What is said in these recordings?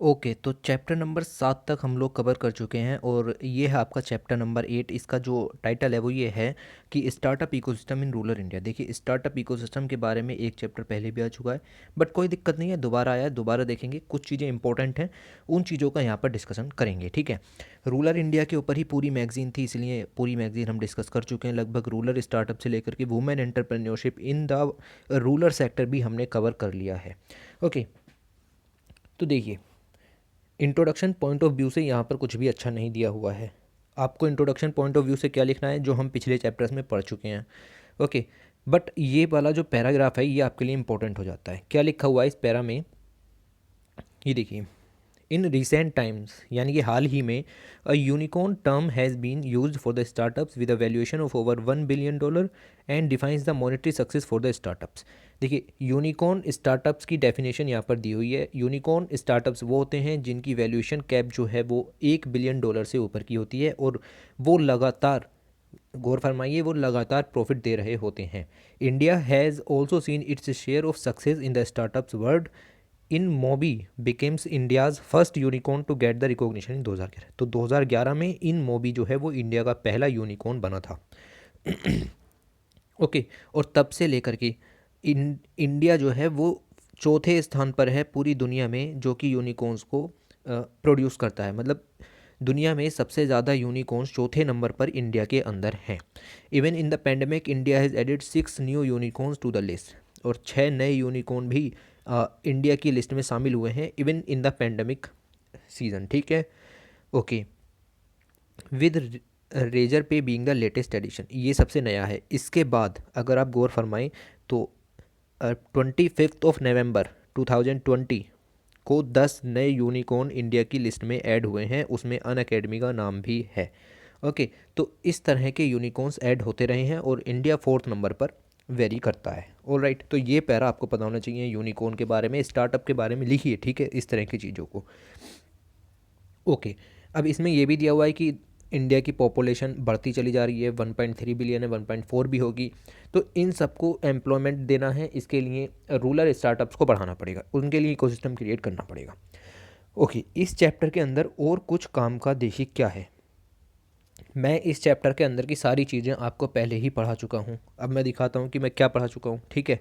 Okay, तो chapter number 7 तक हम लोग कवर कर चुके हैं और ये है आपका चैप्टर नंबर 8। इसका जो टाइटल है वो ये है कि startup ecosystem in rural India. देखिए, स्टार्टअप इकोसिस्टम के बारे में एक चैप्टर पहले भी आ चुका है, बट कोई दिक्कत नहीं है, दोबारा आया है, दोबारा देखेंगे। कुछ चीज़ें इंपॉर्टेंट हैं, उन चीज़ों का यहाँ पर डिस्कशन करेंगे, ठीक है। रूरल इंडिया के ऊपर ही पूरी मैगजीन थी, इसलिए पूरी मैगजीन हम डिस्कस कर चुके हैं लगभग। रूरल स्टार्टअप से लेकर के women entrepreneurship in the rural sector भी हमने कवर कर लिया है। ओके, तो देखिए, इंट्रोडक्शन पॉइंट ऑफ व्यू से यहाँ पर कुछ भी अच्छा नहीं दिया हुआ है। आपको इंट्रोडक्शन पॉइंट ऑफ व्यू से क्या लिखना है, जो हम पिछले चैप्टर्स में पढ़ चुके हैं। ओके, बट ये वाला जो पैराग्राफ है ये आपके लिए इंपॉर्टेंट हो जाता है। क्या लिखा हुआ है इस पैरा में, ये देखिए। इन रिसेंट टाइम्स, यानी कि हाल ही में, a unicorn term has been used for the startups with a valuation of over $1 billion and defines the monetary success for the startups. देखिए, यूनिकॉर्न स्टार्टअप्स की डेफिनेशन यहाँ पर दी हुई है। यूनिकॉर्न स्टार्टअप्स वो होते हैं जिनकी वैल्यूएशन कैप जो है वो $1 बिलियन से ऊपर की होती है और वो लगातार, गौर फरमाइए, वो लगातार प्रॉफिट दे रहे होते हैं। India has also seen its share of success in the startups world. InMobi becomes India's first unicorn to get the recognition in 2011। तो 2011 में इन मोबी जो है वो इंडिया का पहला यूनिकॉर्न बना था। ओके, और तब से लेकर के इंडिया जो है वो चौथे स्थान पर है पूरी दुनिया में, जो कि यूनिकॉर्न्स को प्रोड्यूस करता है। मतलब दुनिया में सबसे ज़्यादा यूनिकॉर्न्स चौथे नंबर पर इंडिया के अंदर हैं। Even in the pandemic India has added 6 new unicorns to the list. और 6 नए यूनिकॉर्न भी इंडिया की लिस्ट में शामिल हुए हैं even in the pandemic season, ठीक है। ओके, विद रेजर पे बीइंग द लेटेस्ट एडिशन, ये सबसे नया है। इसके बाद अगर आप गौर फरमाएं तो 25 नवंबर 2020 को 10 नए यूनिकॉर्न इंडिया की लिस्ट में ऐड हुए हैं, उसमें अन अकेडमी का नाम भी है। ओके, तो इस तरह के यूनिकॉर्न्स ऐड होते रहे हैं और इंडिया 4th नंबर पर वेरी करता है। ऑल राइट, तो ये पैरा आपको पता होना चाहिए यूनिकॉर्न के बारे में, स्टार्टअप के बारे में लिखिए, ठीक है, इस तरह की चीज़ों को। ओके, अब इसमें ये भी दिया हुआ है कि इंडिया की पॉपुलेशन बढ़ती चली जा रही है, 1.3 बिलियन है, 1.4 भी होगी। तो इन सबको एम्प्लॉयमेंट देना है, इसके लिए रूरल स्टार्टअप्स को बढ़ाना पड़ेगा, उनके लिए इकोसिस्टम क्रिएट करना पड़ेगा। ओके, इस चैप्टर के अंदर और कुछ काम का देखिए क्या है। मैं इस चैप्टर के अंदर की सारी चीज़ें आपको पहले ही पढ़ा चुका हूँ। अब मैं दिखाता हूँ कि मैं क्या पढ़ा चुका हूँ, ठीक है।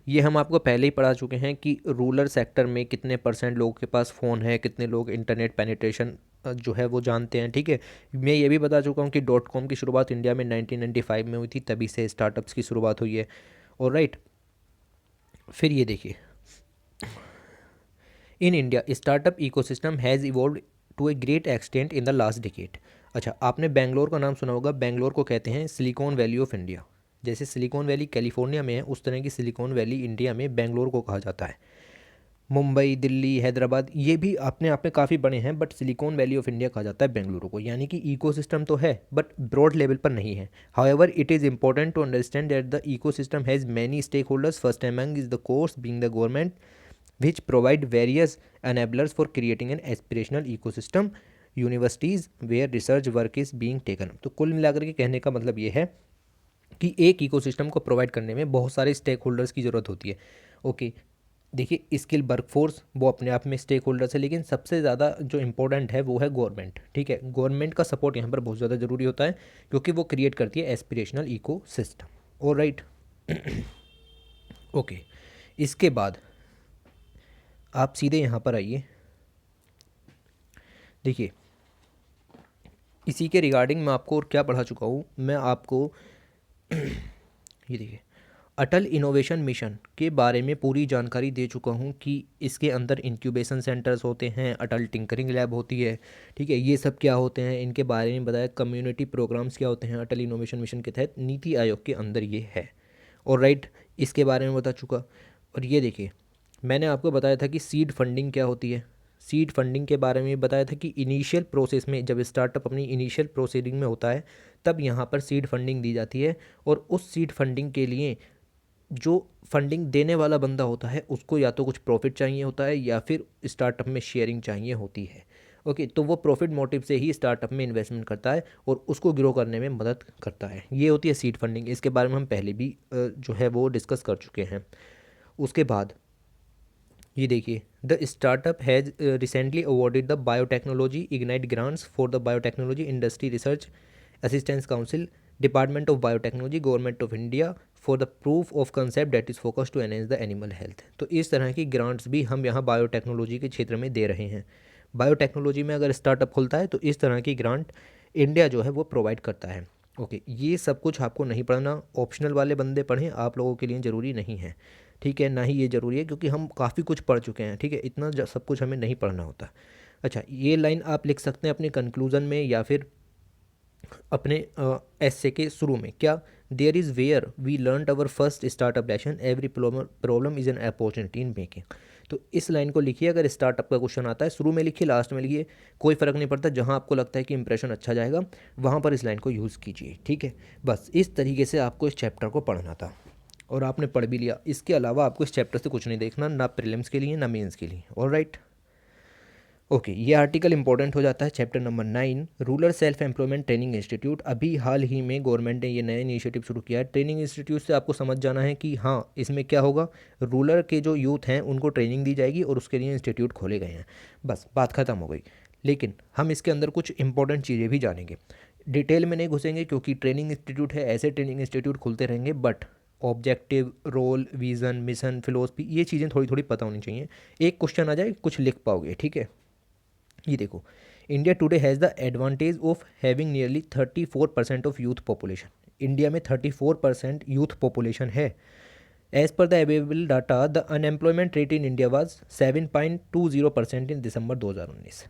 ये हम आपको पहले ही पढ़ा चुके हैं कि रूरल सेक्टर में कितने परसेंट लोगों के पास फ़ोन है, कितने लोग इंटरनेट पेनिट्रेशन जो है वो जानते हैं, ठीक है। मैं ये भी बता चुका हूँ कि .com की शुरुआत इंडिया में 1995 में हुई थी, तभी से स्टार्टअप्स की शुरुआत हुई है। और राइट, फिर ये देखिए, in India startup ecosystem has evolve to a great extent in the last decade. अच्छा, आपने बेंगलोर का नाम सुना होगा। बेंगलोर को कहते हैं सिलिकॉन वैली ऑफ इंडिया। जैसे सिलिकॉन वैली कैलिफोर्निया में है, उस तरह की सिलिकॉन वैली इंडिया में बेंगलोर को कहा जाता है। मुंबई, दिल्ली, हैदराबाद ये भी अपने आप में काफ़ी बड़े हैं, but silicon valley of India कहा जाता है बेंगलुरु को। यानी कि इकोसिस्टम तो है बट ब्रॉड लेवल पर नहीं है। However it is important to understand that the ecosystem has many stake holders, first among is the course being the government which provide various enablers for creating an aspirational ecosystem, universities where research work is being taken. तो कुल मिलाकर के कहने का मतलब ये है कि एक इकोसिस्टम को प्रोवाइड करने में बहुत सारे स्टेक होल्डर्स की ज़रूरत होती है। ओके, देखिए, स्किल वर्कफोर्स वो अपने आप में स्टेक होल्डर्स है, लेकिन सबसे ज़्यादा जो इंपॉर्टेंट है वो है गवर्नमेंट, ठीक है। गवर्नमेंट का सपोर्ट यहाँ पर बहुत ज़्यादा ज़रूरी होता है, क्योंकि वो क्रिएट करती है एस्पिरेशनल इको सिस्टम। और राइट, ओके, इसके बाद आप सीधे यहाँ पर आइए। देखिए, इसी के रिगार्डिंग मैं आपको और क्या पढ़ा चुका हूँ। मैं आपको ये देखिए, अटल इनोवेशन मिशन के बारे में पूरी जानकारी दे चुका हूँ कि इसके अंदर इंक्यूबेशन सेंटर्स होते हैं, अटल टिंकरिंग लैब होती है, ठीक है। ये सब क्या होते हैं इनके बारे में बताया। कम्युनिटी प्रोग्राम्स क्या होते हैं अटल इनोवेशन मिशन के तहत, नीति आयोग के अंदर ये है। और राइट, इसके बारे में बता चुका। और ये देखिए, मैंने आपको बताया था कि सीड फंडिंग क्या होती है। सीड फंडिंग के बारे में बताया था कि इनिशियल प्रोसेस में, जब स्टार्टअप अपनी इनिशियल प्रोसीडिंग में होता है, तब यहाँ पर सीड फंडिंग दी जाती है। और उस सीड फंडिंग के लिए जो फंडिंग देने वाला बंदा होता है उसको या तो कुछ प्रॉफिट चाहिए होता है या फिर स्टार्टअप में शेयरिंग चाहिए होती है। ओके, तो वो प्रॉफिट मोटिव से ही स्टार्टअप में इन्वेस्टमेंट करता है और उसको ग्रो करने में मदद करता है। ये होती है सीड फंडिंग। इसके बारे में हम पहले भी जो है वो डिस्कस कर चुके हैं। उसके बाद ये देखिए, the startup has recently awarded the biotechnology ignite grants for the biotechnology industry research assistance council, department of biotechnology, government of India for the proof of concept that is focus to enhance the animal health. तो इस तरह की grants भी हम यहाँ biotechnology के क्षेत्र में दे रहे हैं। बायोटेक्नोलॉजी में अगर स्टार्टअप खुलता है तो इस तरह की ग्रांट इंडिया जो है वो प्रोवाइड करता है। ओके, ये सब कुछ आपको नहीं पढ़ना, ऑप्शनल वाले बंदे पढ़ें, आप लोगों के लिए ज़रूरी नहीं है, ठीक है, ना ही ये ज़रूरी है क्योंकि हम काफ़ी कुछ पढ़ चुके हैं, ठीक है, इतना सब कुछ हमें नहीं पढ़ना होता। अच्छा, ये लाइन आप लिख सकते हैं अपने कंक्लूज़न में या फिर अपने एस्से के शुरू में। क्या? There is where we learn our first startup lesson, every problem is an opportunity in making. तो इस लाइन को लिखिए, अगर स्टार्टअप का क्वेश्चन आता है शुरू में लिखिए, लास्ट में लिखिए, कोई फ़र्क नहीं पड़ता, जहाँ आपको लगता है कि इंप्रेशन अच्छा जाएगा वहाँ पर इस लाइन को यूज़ कीजिए, ठीक है। बस इस तरीके से आपको इस चैप्टर को पढ़ना था और आपने पढ़ भी लिया। इसके अलावा आपको इस चैप्टर से कुछ नहीं देखना, ना प्रीलिम्स के लिए ना मेंस के लिए। ऑलराइट, ओके, ये आर्टिकल इंपॉर्टेंट हो जाता है। Chapter number 9, rural self employment training institute. अभी हाल ही में गवर्नमेंट ने ये नया इनिशिएटिव शुरू किया है। ट्रेनिंग इंस्टीट्यूट से आपको समझ जाना है कि हाँ, इसमें क्या होगा, रूरल के जो यूथ हैं उनको ट्रेनिंग दी जाएगी और उसके लिए इंस्टीट्यूट खोले गए हैं। बस बात ख़त्म हो गई। लेकिन हम इसके अंदर कुछ इंपॉर्टेंट चीज़ें भी जानेंगे। डिटेल में नहीं घुसेंगे क्योंकि ट्रेनिंग इंस्टीट्यूट है, ऐसे ट्रेनिंग इंस्टीट्यूट खुलते रहेंगे, but objective, role, vision, mission, philosophy, ये चीज़ें थोड़ी थोड़ी पता होनी चाहिए। एक क्वेश्चन आ जाए कुछ लिख पाओगे, ठीक है। ये देखो, India today has the advantage of having nearly 34% of youth population. India में 34% यूथ पॉपुलेशन है। As per the available data, the unemployment rate in India was 7.20% in December 2019।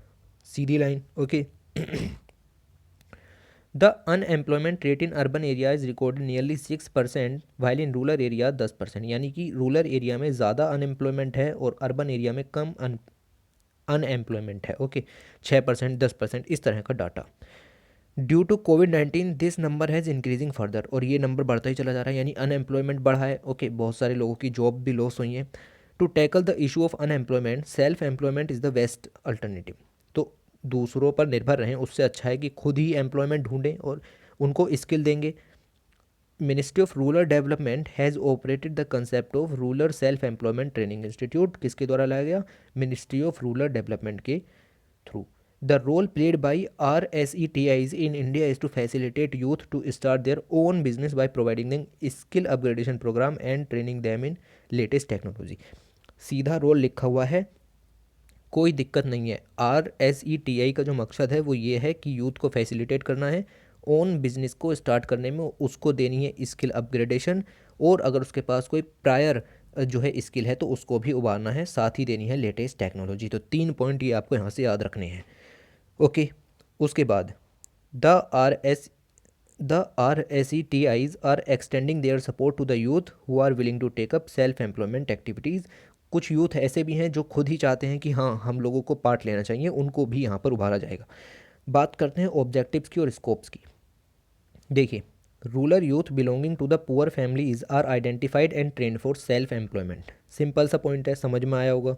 सीधी line, okay. The unemployment rate in urban area is recorded nearly 6%, while in rural area 10%। यानी कि rural area में ज़्यादा unemployment है और urban area में कम unemployment है, okay. 6%, 10%, इस तरह का डाटा। ड्यू टू कोविड-19 this number has increasing further, और ये नंबर बढ़ता ही चला जा रहा है, यानी अनएम्प्लॉयमेंट बढ़ा है, ओके। बहुत सारे लोगों की जॉब भी लॉस हुई है। To tackle the issue of unemployment, self employment is the best alternative. तो दूसरों पर निर्भर रहें, उससे अच्छा है कि खुद ही एम्प्लॉयमेंट ढूंढें और उनको स्किल देंगे। Ministry of rural development has operated the concept of rural self employment training institute. किसके द्वारा लाया गया? मिनिस्ट्री ऑफ रूरल डेवलपमेंट के through. The role played by RSETIs in India is to facilitate youth to start their own business by providing them skill upgradation program and training them in latest technology। सीधा role लिखा हुआ है, कोई दिक्कत नहीं है। RSETI का जो मकसद है वो ये है कि यूथ को फैसिलिटेट करना है, ओन बिजनेस को स्टार्ट करने में उसको देनी है स्किल अपग्रेडेशन, और अगर उसके पास कोई प्रायर जो है स्किल है तो उसको भी उभारना है, साथ ही देनी है लेटेस्ट टेक्नोलॉजी। तो 3 पॉइंट ये आपको यहाँ से याद रखने हैं, ओके। उसके बाद the R S RSETIs are extending their support to the youth who are willing to take up self employment activities. कुछ यूथ ऐसे भी हैं जो खुद ही चाहते हैं कि हाँ, हम लोगों को पार्ट लेना चाहिए, उनको भी यहाँ पर उभारा जाएगा। बात करते हैं ऑब्जेक्टिव्स की और स्कोप्स की। देखिए, rural youth belonging to the poor families are identified and trained for self employment. Simple सा पॉइंट है, समझ में आया होगा।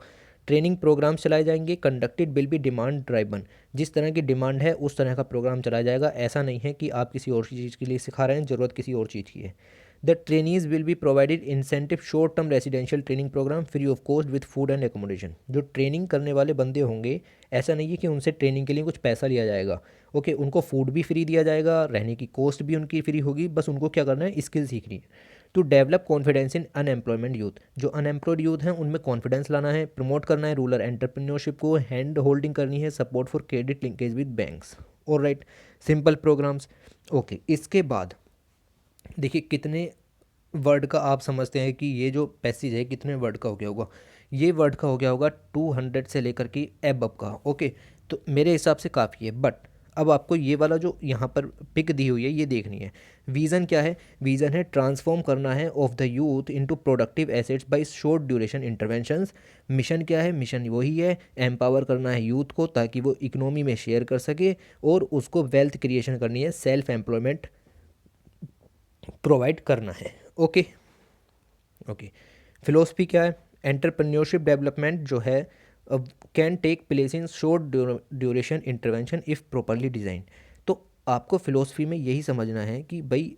ट्रेनिंग प्रोग्राम्स चलाए जाएंगे, conducted will be demand driven. जिस तरह की डिमांड है उस तरह का प्रोग्राम चलाया जाएगा। ऐसा नहीं है कि आप किसी और चीज़ के लिए सिखा रहे हैं, ज़रूरत किसी और चीज़ की है। The trainees will be provided incentive short term residential training programme free of cost with food and accommodation. जो ट्रेनिंग करने वाले बंदे होंगे, ऐसा नहीं है कि उनसे ट्रेनिंग के लिए कुछ पैसा लिया जाएगा, ओके। उनको फूड भी फ्री दिया जाएगा, रहने की कॉस्ट भी उनकी फ्री होगी, बस उनको क्या करना है, स्किल सीखनी है। To develop confidence in unemployment youth, जो अनएम्प्लॉयड यूथ हैं उनमें कॉन्फिडेंस लाना है, प्रमोट करना है रूरल एंटरप्रेन्योरशिप को, हैंड होल्डिंग करनी है, support for credit linkage with banks. और राइट, सिंपल प्रोग्राम्स, ओके। इसके बाद देखिए कितने वर्ड का आप समझते हैं कि ये जो पैसेज है कितने वर्ड का हो गया होगा। ये वर्ड का हो गया होगा 200 से लेकर के एबव का, ओके। तो मेरे हिसाब से काफ़ी है, बट अब आपको ये वाला जो यहाँ पर पिक दी हुई है ये देखनी है। विज़न क्या है? विज़न है ट्रांसफॉर्म करना है of the youth into productive assets bye short duration interventions. Mission क्या है? मिशन वही है, एम्पावर करना है यूथ को ताकि वो इकोनॉमी में शेयर कर सके और उसको वेल्थ क्रिएशन करनी है, सेल्फ एम्प्लॉयमेंट प्रोवाइड करना है, ओके ओके। फिलोसफी क्या है? एंटरप्रेन्योरशिप डेवलपमेंट जो है can take place in short duration intervention if properly design. तो आपको फिलोसफी में यही समझना है कि भाई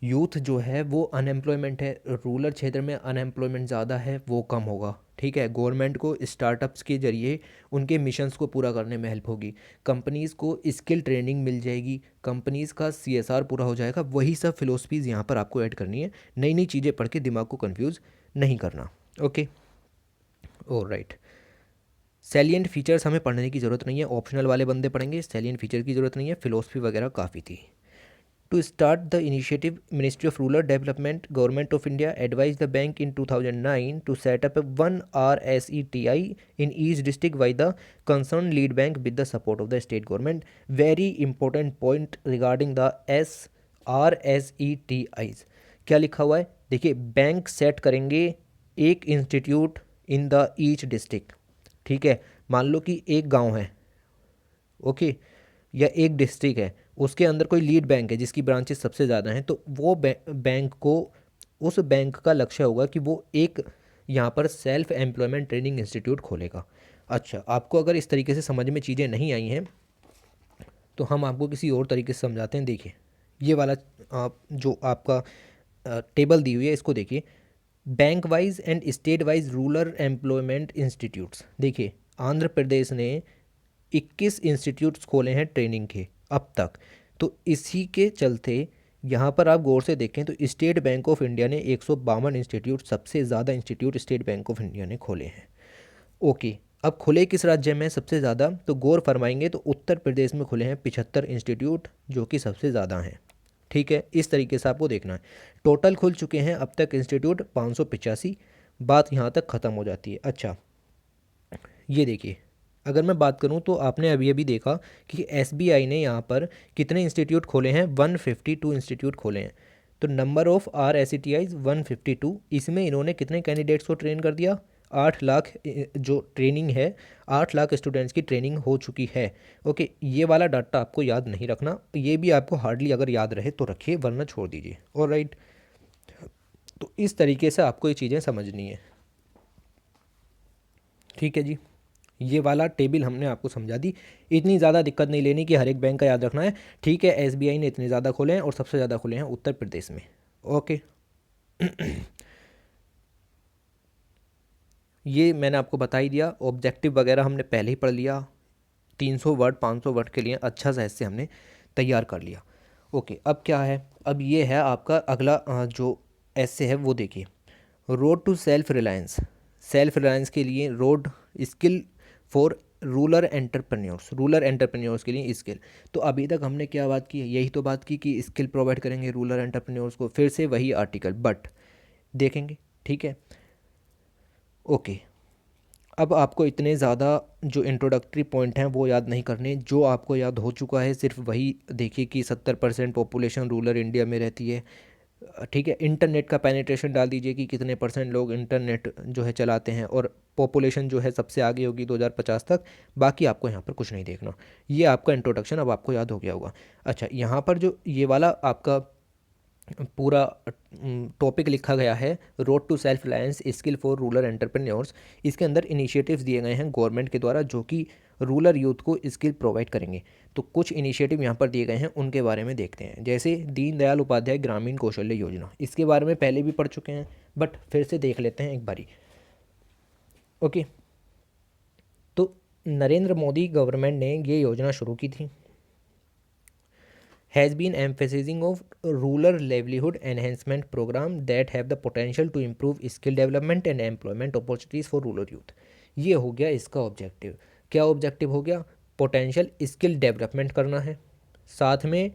यूथ जो है वो अनएम्प्लॉयमेंट है, रूरल क्षेत्र में अनएम्प्लॉयमेंट ज़्यादा है, वो कम होगा, ठीक है, गवर्नमेंट को स्टार्टअप्स के जरिए उनके मिशंस को पूरा करने में हेल्प होगी, कंपनीज़ को स्किल ट्रेनिंग मिल जाएगी, कंपनीज़ का CSR पूरा हो जाएगा। वही सब फिलोसफीज़ यहाँ पर आपको ऐड करनी है, नई नई चीज़ें पढ़ के दिमाग को कंफ्यूज नहीं करना। ओके, और राइट, सैलिएंट फीचर्स हमें पढ़ने की ज़रूरत नहीं है, ऑप्शनल वाले बंदे पढ़ेंगे, सैलिएंट फीचर की ज़रूरत नहीं है, फिलोसफी वगैरह काफ़ी थी। To start the initiative, Ministry of Rural Development, Government of India advised the bank in 2009 to set up a 1 RSETI in each district by the concerned lead bank with the support of the state government. Very important point regarding the RSETIs. क्या लिखा हुआ है? देखिए, bank set करेंगे एक institute in the each district. ठीक है, मान लो कि एक गांव है, ओके, या एक डिस्ट्रिक्ट है, उसके अंदर कोई लीड बैंक है जिसकी ब्रांचेस सबसे ज़्यादा हैं, तो वो बैंक को, उस बैंक का लक्ष्य होगा कि वो एक यहाँ पर सेल्फ एम्प्लॉयमेंट ट्रेनिंग इंस्टीट्यूट खोलेगा। अच्छा, आपको अगर इस तरीके से समझ में चीज़ें नहीं आई हैं तो हम आपको किसी और तरीके से समझाते हैं। देखिए, ये वाला जो आपका टेबल दी हुई है इसको देखिए, bank wise and state wise rural employment institutes. देखिए, आंध्र प्रदेश ने 21 इंस्टीट्यूट्स खोले हैं ट्रेनिंग के अब तक। तो इसी के चलते यहाँ पर आप गौर से देखें तो स्टेट बैंक ऑफ इंडिया ने 152 इंस्टीट्यूट, सबसे ज़्यादा institute state bank of India ने खोले हैं। ओके, अब खुले किस राज्य में सबसे ज़्यादा, तो गौर फरमाएंगे तो उत्तर प्रदेश में खुले हैं 75 इंस्टीट्यूट, जो कि सबसे ज़्यादा हैं। ठीक है, इस तरीके से आपको देखना है। टोटल खुल चुके हैं अब तक इंस्टीट्यूट 585। बात यहाँ तक ख़त्म हो जाती है। अच्छा, ये देखिए, अगर मैं बात करूं तो आपने अभी अभी देखा कि SBI ने यहाँ पर कितने इंस्टीट्यूट खोले हैं, 152 इंस्टीट्यूट खोले हैं। तो नंबर ऑफ RSETIs 152, इसमें इन्होंने कितने कैंडिडेट्स को ट्रेन कर दिया, 8 लाख। जो ट्रेनिंग है, 8 लाख स्टूडेंट्स की ट्रेनिंग हो चुकी है। ओके, ये वाला डाटा आपको याद नहीं रखना, ये भी आपको हार्डली अगर याद रहे तो रखिए, वरना छोड़ दीजिए। और राइट, तो इस तरीके से आपको ये चीज़ें समझनी है। ठीक है जी, ये वाला टेबल हमने आपको समझा दी। इतनी ज़्यादा दिक्कत नहीं लेनी कि हर एक बैंक का याद रखना है। ठीक है, SBI ने इतने ज़्यादा खोले हैं और सबसे ज़्यादा खोले हैं उत्तर प्रदेश में। ओके, ये मैंने आपको बता ही दिया। ऑब्जेक्टिव वगैरह हमने पहले ही पढ़ लिया, 300 वर्ड 500 वर्ड के लिए अच्छा सा ऐसे हमने तैयार कर लिया। ओके, अब क्या है, अब ये है आपका अगला जो ऐसे है वो देखिए, road to self reliance. Self reliance के लिए road, skill for rural entrepreneurs, rural entrepreneurs के लिए स्किल। तो अभी तक हमने क्या बात की है, यही तो बात की कि स्किल प्रोवाइड करेंगे रूरल एंटरप्रेन्योर्स को। फिर से वही आर्टिकल बट देखेंगे। ठीक है, ओके, अब आपको इतने ज़्यादा जो इंट्रोडक्टरी पॉइंट हैं वो याद नहीं करने, जो आपको याद हो चुका है सिर्फ वही देखिए कि 70% पॉपुलेशन रूरल इंडिया में रहती है। ठीक है, इंटरनेट का पेनिट्रेशन डाल दीजिए कि कितने % लोग इंटरनेट जो है चलाते हैं, और पॉपुलेशन जो है सबसे आगे होगी 2050 तक। बाकी आपको यहाँ पर कुछ नहीं देखना, ये आपका इंट्रोडक्शन अब आपको याद हो गया होगा। अच्छा, यहाँ पर जो ये वाला आपका पूरा टॉपिक लिखा गया है, road to self reliance skill for rural entrepreneurs, इसके अंदर इनिशिएटिव्स दिए गए हैं गवर्नमेंट के द्वारा जो कि रूरल यूथ को स्किल प्रोवाइड करेंगे। तो कुछ इनिशिएटिव यहाँ पर दिए गए हैं, उनके बारे में देखते हैं। जैसे दीनदयाल उपाध्याय ग्रामीण कौशल्य योजना, इसके बारे में पहले भी पढ़ चुके हैं बट फिर से देख लेते हैं एक बारी। ओके, तो नरेंद्र मोदी गवर्नमेंट ने ये योजना शुरू की थी। has been emphasizing of rural livelihood enhancement program that have the potential to improve skill development and employment opportunities for rural youth। ये हो गया इसका ऑब्जेक्टिव। क्या ऑब्जेक्टिव हो गया, पोटेंशियल स्किल डेवलपमेंट करना है, साथ में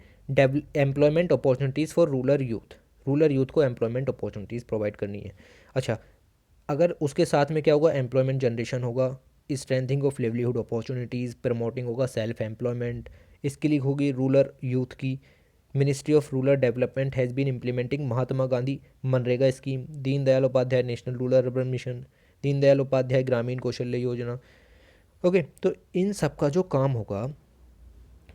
employment opportunities for rural youth, rural youth को एम्प्लॉयमेंट अपॉर्चुनिटीज़ प्रोवाइड करनी है। अच्छा, अगर उसके साथ में क्या होगा, एम्प्लॉयमेंट जनरेशन होगा, strengthening of livelihood opportunities, promoting होगा सेल्फ एम्प्लॉयमेंट, इसके लिए होगी रूरल यूथ की। Ministry of rural development has been implementing Mahatma Gandhi मनरेगा scheme, Deendayal Upadhyaya national rural urban mission, Deendayal Upadhyaya Grameen Kaushalya योजना। ओके, तो इन सब का जो काम होगा,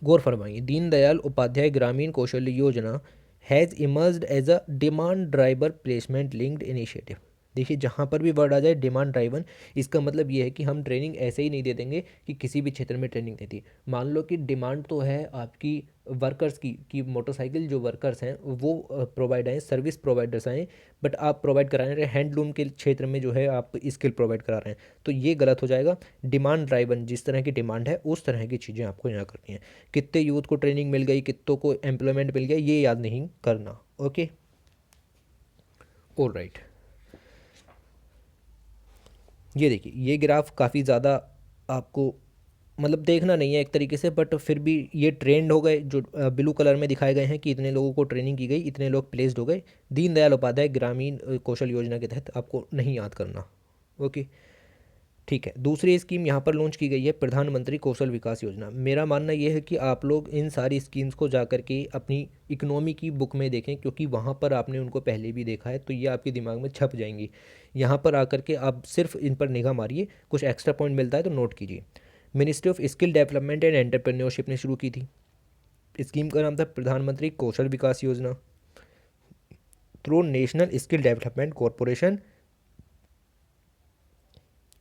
गौर फरमाइए, Deendayal Upadhyaya Grameen Kaushalya Yojana has emerged as a demand driver placement linked initiative. देखिए जहाँ पर भी वर्ड आ जाए डिमांड ड्राइवन, इसका मतलब ये है कि हम ट्रेनिंग ऐसे ही नहीं दे देंगे कि किसी भी क्षेत्र में ट्रेनिंग देती। मान लो कि डिमांड तो है आपकी वर्कर्स की कि मोटरसाइकिल जो वर्कर्स हैं वो प्रोवाइड आए, सर्विस प्रोवाइडर्स आए, बट आप प्रोवाइड करा रहे हैं हैंडलूम के क्षेत्र में जो है आप स्किल प्रोवाइड करा रहे हैं, तो ये गलत हो जाएगा। डिमांड ड्राइवन जिस तरह की डिमांड है उस तरह की चीज़ें आपको यहाँ करनी है। कितने यूथ को ट्रेनिंग मिल गई, कितनों को एम्प्लॉयमेंट मिल गया, ये याद नहीं करना। Okay, all right. ये देखिए ये ग्राफ काफ़ी ज़्यादा आपको मतलब देखना नहीं है एक तरीके से, बट फिर भी ये ट्रेंड हो गए जो ब्लू कलर में दिखाए गए हैं कि इतने लोगों को ट्रेनिंग की गई, इतने लोग प्लेस्ड हो गए। दीनदयाल उपाध्याय ग्रामीण कौशल योजना के तहत, आपको नहीं याद करना। ओके, ठीक है। दूसरी स्कीम यहाँ पर लॉन्च की गई है प्रधानमंत्री कौशल विकास योजना। मेरा मानना ये है कि आप लोग इन सारी स्कीम्स को जा कर के अपनी इकोनॉमी की बुक में देखें, क्योंकि वहाँ पर आपने उनको पहले भी देखा है, तो ये आपके दिमाग में छप जाएंगी। यहाँ पर आकर के आप सिर्फ इन पर निगाह मारिए, कुछ एक्स्ट्रा पॉइंट मिलता है तो नोट कीजिए। Ministry of skill development and entrepreneurship ने शुरू की थी। स्कीम का नाम था प्रधानमंत्री Kaushal Vikas Yojana. Through national skill development corporation.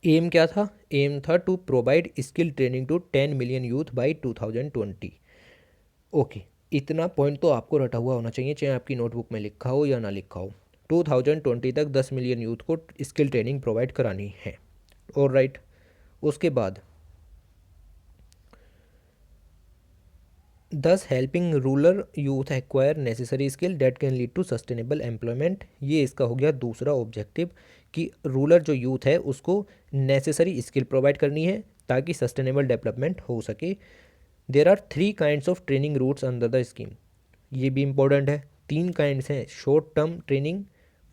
Aim क्या था? एम था to provide skill training to 10 million youth by 2020। Okay, इतना पॉइंट तो आपको रटा हुआ होना चाहिए, चाहे आपकी नोटबुक में लिखा हो या ना लिखा हो। 2020 तक 10 मिलियन यूथ को स्किल ट्रेनिंग प्रोवाइड करानी है। और राइट, उसके बाद 10 helping rural youth acquire necessary skill that can lead to sustainable employment. ये इसका हो गया दूसरा ऑब्जेक्टिव कि रूरल जो यूथ है उसको नेसेसरी स्किल प्रोवाइड करनी है ताकि सस्टेनेबल डेवलपमेंट हो सके। There are 3 kinds of training routes under the scheme. ये भी इंपॉर्टेंट है। 3 काइंड्स हैं: short term training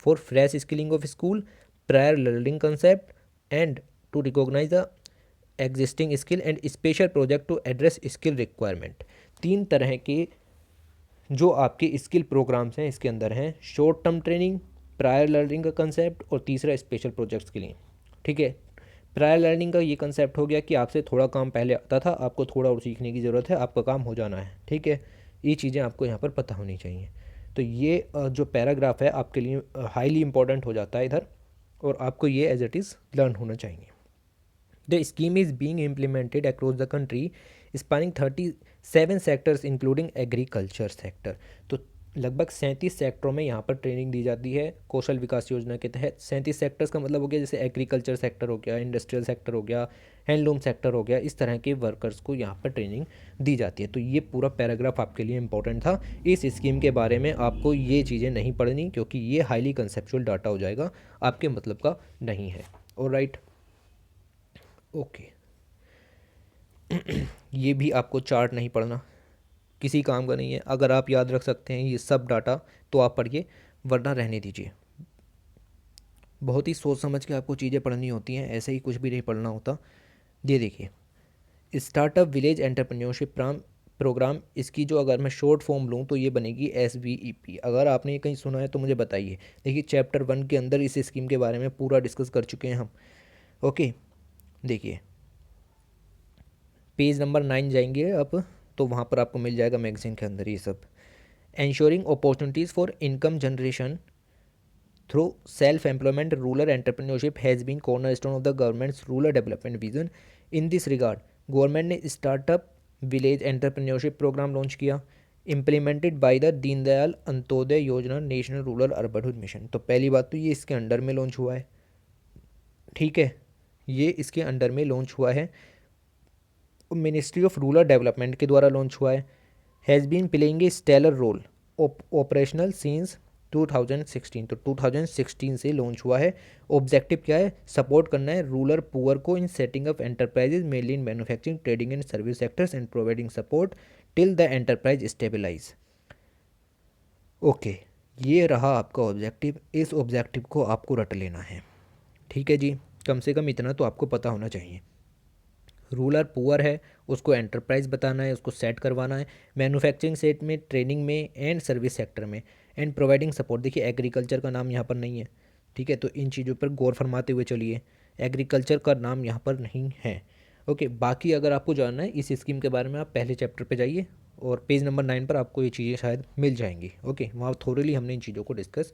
for fresh skilling of school, prior learning concept and to recognise the existing skill and special project to address skill requirement. 3 तरह के जो आपके skill programmes हैं इसके अंदर हैं: short term training, prior learning का concept और तीसरा स्पेशल प्रोजेक्ट्स के लिए। ठीक है, प्रायर लर्निंग का ये कंसेप्ट हो गया कि आपसे थोड़ा काम पहले आता था, आपको थोड़ा और सीखने की ज़रूरत है, आपका काम हो जाना है। ठीक है, ये चीज़ें आपको यहाँ पर पता होनी चाहिए। तो ये जो पैराग्राफ है आपके लिए हाईली इंपॉर्टेंट हो जाता है इधर, और आपको ये एज इट इज़ लर्न होना चाहिए। The scheme is being implemented across the country, spanning 37 sectors including agriculture sector। तो लगभग 37 सेक्टरों में यहाँ पर ट्रेनिंग दी जाती है कौशल विकास योजना के तहत। 37 सेक्टर्स का मतलब हो गया जैसे एग्रीकल्चर सेक्टर हो गया, इंडस्ट्रियल सेक्टर हो गया, हैंडलूम सेक्टर हो गया, इस तरह के वर्कर्स को यहाँ पर ट्रेनिंग दी जाती है। तो ये पूरा पैराग्राफ आपके लिए इंपॉर्टेंट था। इस स्कीम के बारे में आपको ये चीज़ें नहीं पढ़नी, क्योंकि ये हाईली कंसेप्चुअल डाटा हो जाएगा, आपके मतलब का नहीं है। Alright, okay. ये भी आपको चार्ट नहीं पढ़ना, किसी काम का नहीं है। अगर आप याद रख सकते हैं ये सब डाटा तो आप पढ़िए, वरना रहने दीजिए। बहुत ही सोच समझ के आपको चीज़ें पढ़नी होती हैं, ऐसे ही कुछ भी नहीं पढ़ना होता। ये देखिए स्टार्टअप विलेज एंटरप्रेन्योरशिप प्रोग्राम, इसकी जो अगर मैं शॉर्ट फॉर्म लूँ तो ये बनेगी SVEP। अगर आपने ये कहीं सुना है तो मुझे बताइए। देखिए चैप्टर 1 के अंदर इस स्कीम के बारे में पूरा डिस्कस कर चुके हैं हम। ओके, देखिए पेज नंबर 9 जाएंगे अब, तो वहाँ पर आपको मिल जाएगा मैगजीन के अंदर ये सब। Ensuring opportunities for income generation through self employment rural entrepreneurship has been corner stone of the government's rural development vision. In this regard government ने startup village entrepreneurship programme launch किया, implemented by the Deendayal Antyodaya Yojana national rural अर्बनहुड mission. तो पहली बात तो ये इसके under में launch हुआ है। ठीक है, ये इसके अंडर में लॉन्च हुआ है, मिनिस्ट्री ऑफ रूरल डेवलपमेंट के द्वारा लॉन्च हुआ है। Has been playing a stellar role operational since 2016। तो 2016 से लॉन्च हुआ है। ऑब्जेक्टिव क्या है? सपोर्ट करना है रूरल पुअर को in setting up enterprises mainly in manufacturing, trading and service sectors and providing support till the enterprise stabilize. Okay, ये रहा आपका ऑब्जेक्टिव। इस ऑब्जेक्टिव को आपको रट लेना है। ठीक है जी, कम से कम इतना तो आपको पता होना चाहिए। रूरल पुअर है उसको एंटरप्राइज बताना है, उसको सेट करवाना है मैन्युफैक्चरिंग सेट में, ट्रेनिंग में एंड सर्विस सेक्टर में, एंड प्रोवाइडिंग सपोर्ट। देखिए एग्रीकल्चर का नाम यहाँ पर नहीं है। ठीक है, तो इन चीज़ों पर गौर फरमाते हुए चलिए, एग्रीकल्चर का नाम यहाँ पर नहीं है। ओके, बाकी अगर आपको जानना है इस स्कीम के बारे में आप पहले चैप्टर पे जाइए और पेज नंबर 9 पर आपको ये चीज़ें शायद मिल जाएंगी। ओके, वहाँ थोड़ली हमने इन चीज़ों को डिस्कस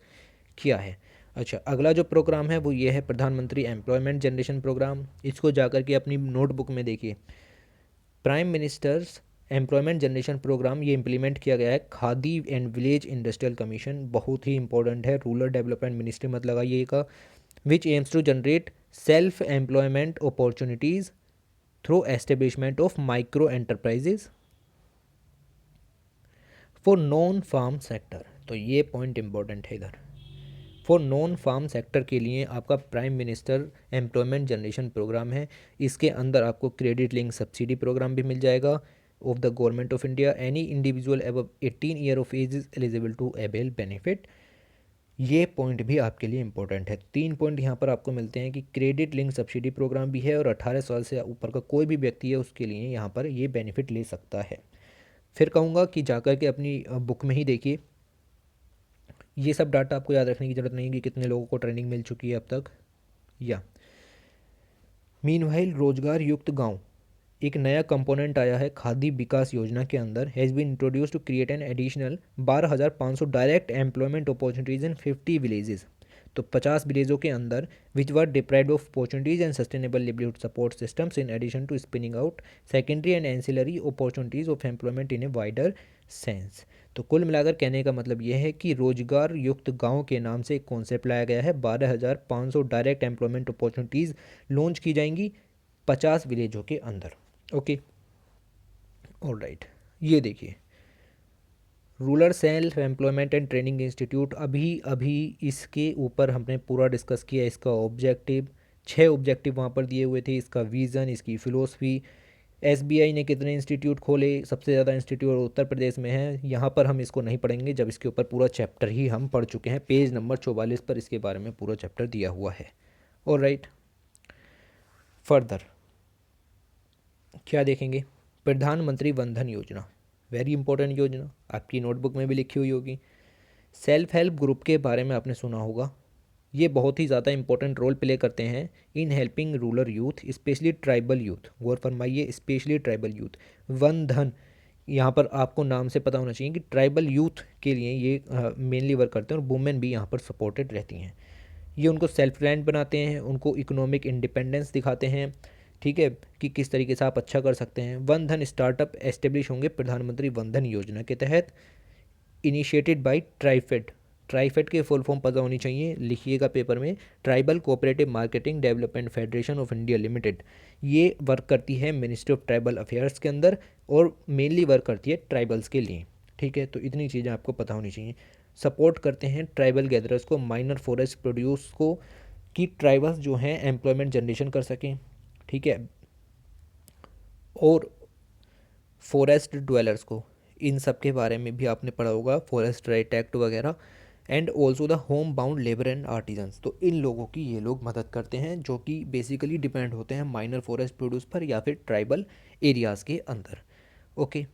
किया है। अच्छा, अगला जो प्रोग्राम है वो ये है प्रधानमंत्री एम्प्लॉयमेंट जनरेशन प्रोग्राम। इसको जाकर के अपनी नोटबुक में देखिए, prime minister's employment generation programme ये इम्प्लीमेंट किया गया है Khadi and village industrial commission, बहुत ही इंपॉर्टेंट है, रूरल डेवलपमेंट मिनिस्ट्री मत लगाइएगा, which aims to generate self employment opportunities through establishment of micro enterprises for non farm sector. तो ये पॉइंट इंपॉर्टेंट है इधर, फॉर नॉन फार्म सेक्टर के लिए आपका prime minister employment generation programme है। इसके अंदर आपको क्रेडिट लिंक सब्सिडी प्रोग्राम भी मिल जाएगा of the government of India. Any individual above 18 year of age is eligible to avail benefit. ये पॉइंट भी आपके लिए इंपॉर्टेंट है। 3 पॉइंट यहाँ पर आपको मिलते हैं कि क्रेडिट लिंक सब्सिडी प्रोग्राम भी है और 18 साल से ऊपर का कोई भी व्यक्ति है उसके लिए यहाँ पर ये बेनिफिट ले सकता है। फिर कहूँगा कि जाकर के अपनी बुक में ही देखिए, ये सब डाटा आपको याद रखने की ज़रूरत नहीं कि कितने लोगों को ट्रेनिंग मिल चुकी है अब तक। या मीनवाइल रोजगार युक्त गांव एक नया कंपोनेंट आया है खादी विकास योजना के अंदर, has been introduce to create an additional 12,500 direct employment opportunities in 50 villages. तो 50 विलेजों के अंदर which were deprived of opportunities and sustainable livelihood support systems in addition to spinning out secondary and ancillary opportunities of employment in a wider sense. तो कुल मिलाकर कहने का मतलब यह है कि रोजगार युक्त गांव के नाम से एक कॉन्सेप्ट लाया गया है। 12,500 डायरेक्ट एम्प्लॉयमेंट अपॉर्चुनिटीज़ लॉन्च की जाएंगी 50 विलेजों के अंदर। ओके, ऑलराइट, ये देखिए rural self employment and training institute, अभी अभी इसके ऊपर हमने पूरा डिस्कस किया। इसका ऑब्जेक्टिव 6 ऑब्जेक्टिव वहाँ पर दिए हुए थे, इसका विज़न, इसकी फ़िलोसफी, एसबीआई ने कितने इंस्टीट्यूट खोले, सबसे ज़्यादा इंस्टीट्यूट उत्तर प्रदेश में है। यहाँ पर हम इसको नहीं पढ़ेंगे जब इसके ऊपर पूरा चैप्टर ही हम पढ़ चुके हैं। पेज नंबर 44 पर इसके बारे में पूरा चैप्टर दिया हुआ है। ऑलराइट, फर्दर क्या देखेंगे, प्रधानमंत्री वंधन योजना, वेरी इंपॉर्टेंट योजना, आपकी नोटबुक में भी लिखी हुई होगी। सेल्फ हेल्प ग्रुप के बारे में आपने सुना होगा, ये बहुत ही ज़्यादा इंपॉर्टेंट रोल प्ले करते हैं in helping rural youth, specially tribal youth. गौर फरमाइए, स्पेशली ट्राइबल यूथ। वन धन, यहाँ पर आपको नाम से पता होना चाहिए कि ट्राइबल यूथ के लिए ये मेनली वर्क करते हैं और वुमेन भी यहाँ पर सपोर्टेड रहती हैं। ये उनको सेल्फ रिलायंट बनाते हैं, उनको इकोनॉमिक इंडिपेंडेंस दिखाते हैं, ठीक है, कि किस तरीके से आप अच्छा कर सकते हैं। वन धन स्टार्टअप एस्टेब्लिश होंगे प्रधानमंत्री वन धन योजना के तहत, इनिशिएटेड बाय ट्राइफेड। ट्राइफेड के फुल फॉर्म पता होनी चाहिए, लिखिएगा पेपर में, tribal cooperative marketing development federation of India limited. ये वर्क करती है मिनिस्ट्री ऑफ ट्राइबल अफेयर्स के अंदर और मेनली वर्क करती है ट्राइबल्स के लिए, ठीक है। तो इतनी चीज़ें आपको पता होनी चाहिए। सपोर्ट करते हैं ट्राइबल गैदरर्स को, माइनर फॉरेस्ट प्रोड्यूस को, कि ट्राइबल्स जो हैं एम्प्लॉयमेंट जनरेशन कर सकें, ठीक है, और फॉरेस्ट ड्वेलर्स को, इन सब के बारे में भी आपने पढ़ा होगा, फॉरेस्ट राइट एक्ट वगैरह। And also the home bound labour and artisans, तो इन लोगों की ये लोग मदद करते हैं जो कि बेसिकली डिपेंड होते हैं माइनर फॉरेस्ट प्रोड्यूस पर या फिर ट्राइबल एरियाज़ के अंदर। ओके,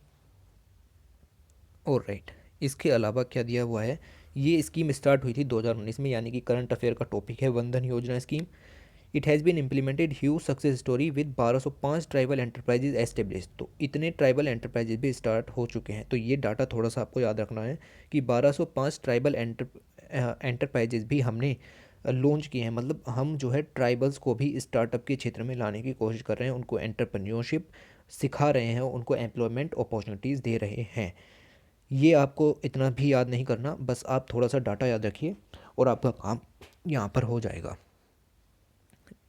और राइट, इसके अलावा क्या दिया हुआ है, ये स्कीम स्टार्ट हुई थी 2019 में, यानी कि करंट अफेयर का टॉपिक है Van Dhan Yojana scheme. It has been implemented huge success story with 1205 tribal enterprises establish. तो इतने ट्राइबल एंटरप्राइजेज भी स्टार्ट हो चुके हैं। तो ये डाटा थोड़ा सा आपको याद रखना है कि 1205 ट्राइबल एंटरप्राइजेज भी हमने लॉन्च किए हैं। मतलब हम जो है ट्राइबल्स को भी स्टार्टअप के क्षेत्र में लाने की कोशिश कर रहे हैं, उनको एंटरप्रेन्योरशिप सिखा रहे हैं, उनको एम्प्लॉयमेंट अपॉर्चुनिटीज़ दे रहे हैं। ये आपको इतना भी याद नहीं करना, बस आप थोड़ा सा डाटा याद रखिए और आपका काम यहाँ पर हो जाएगा।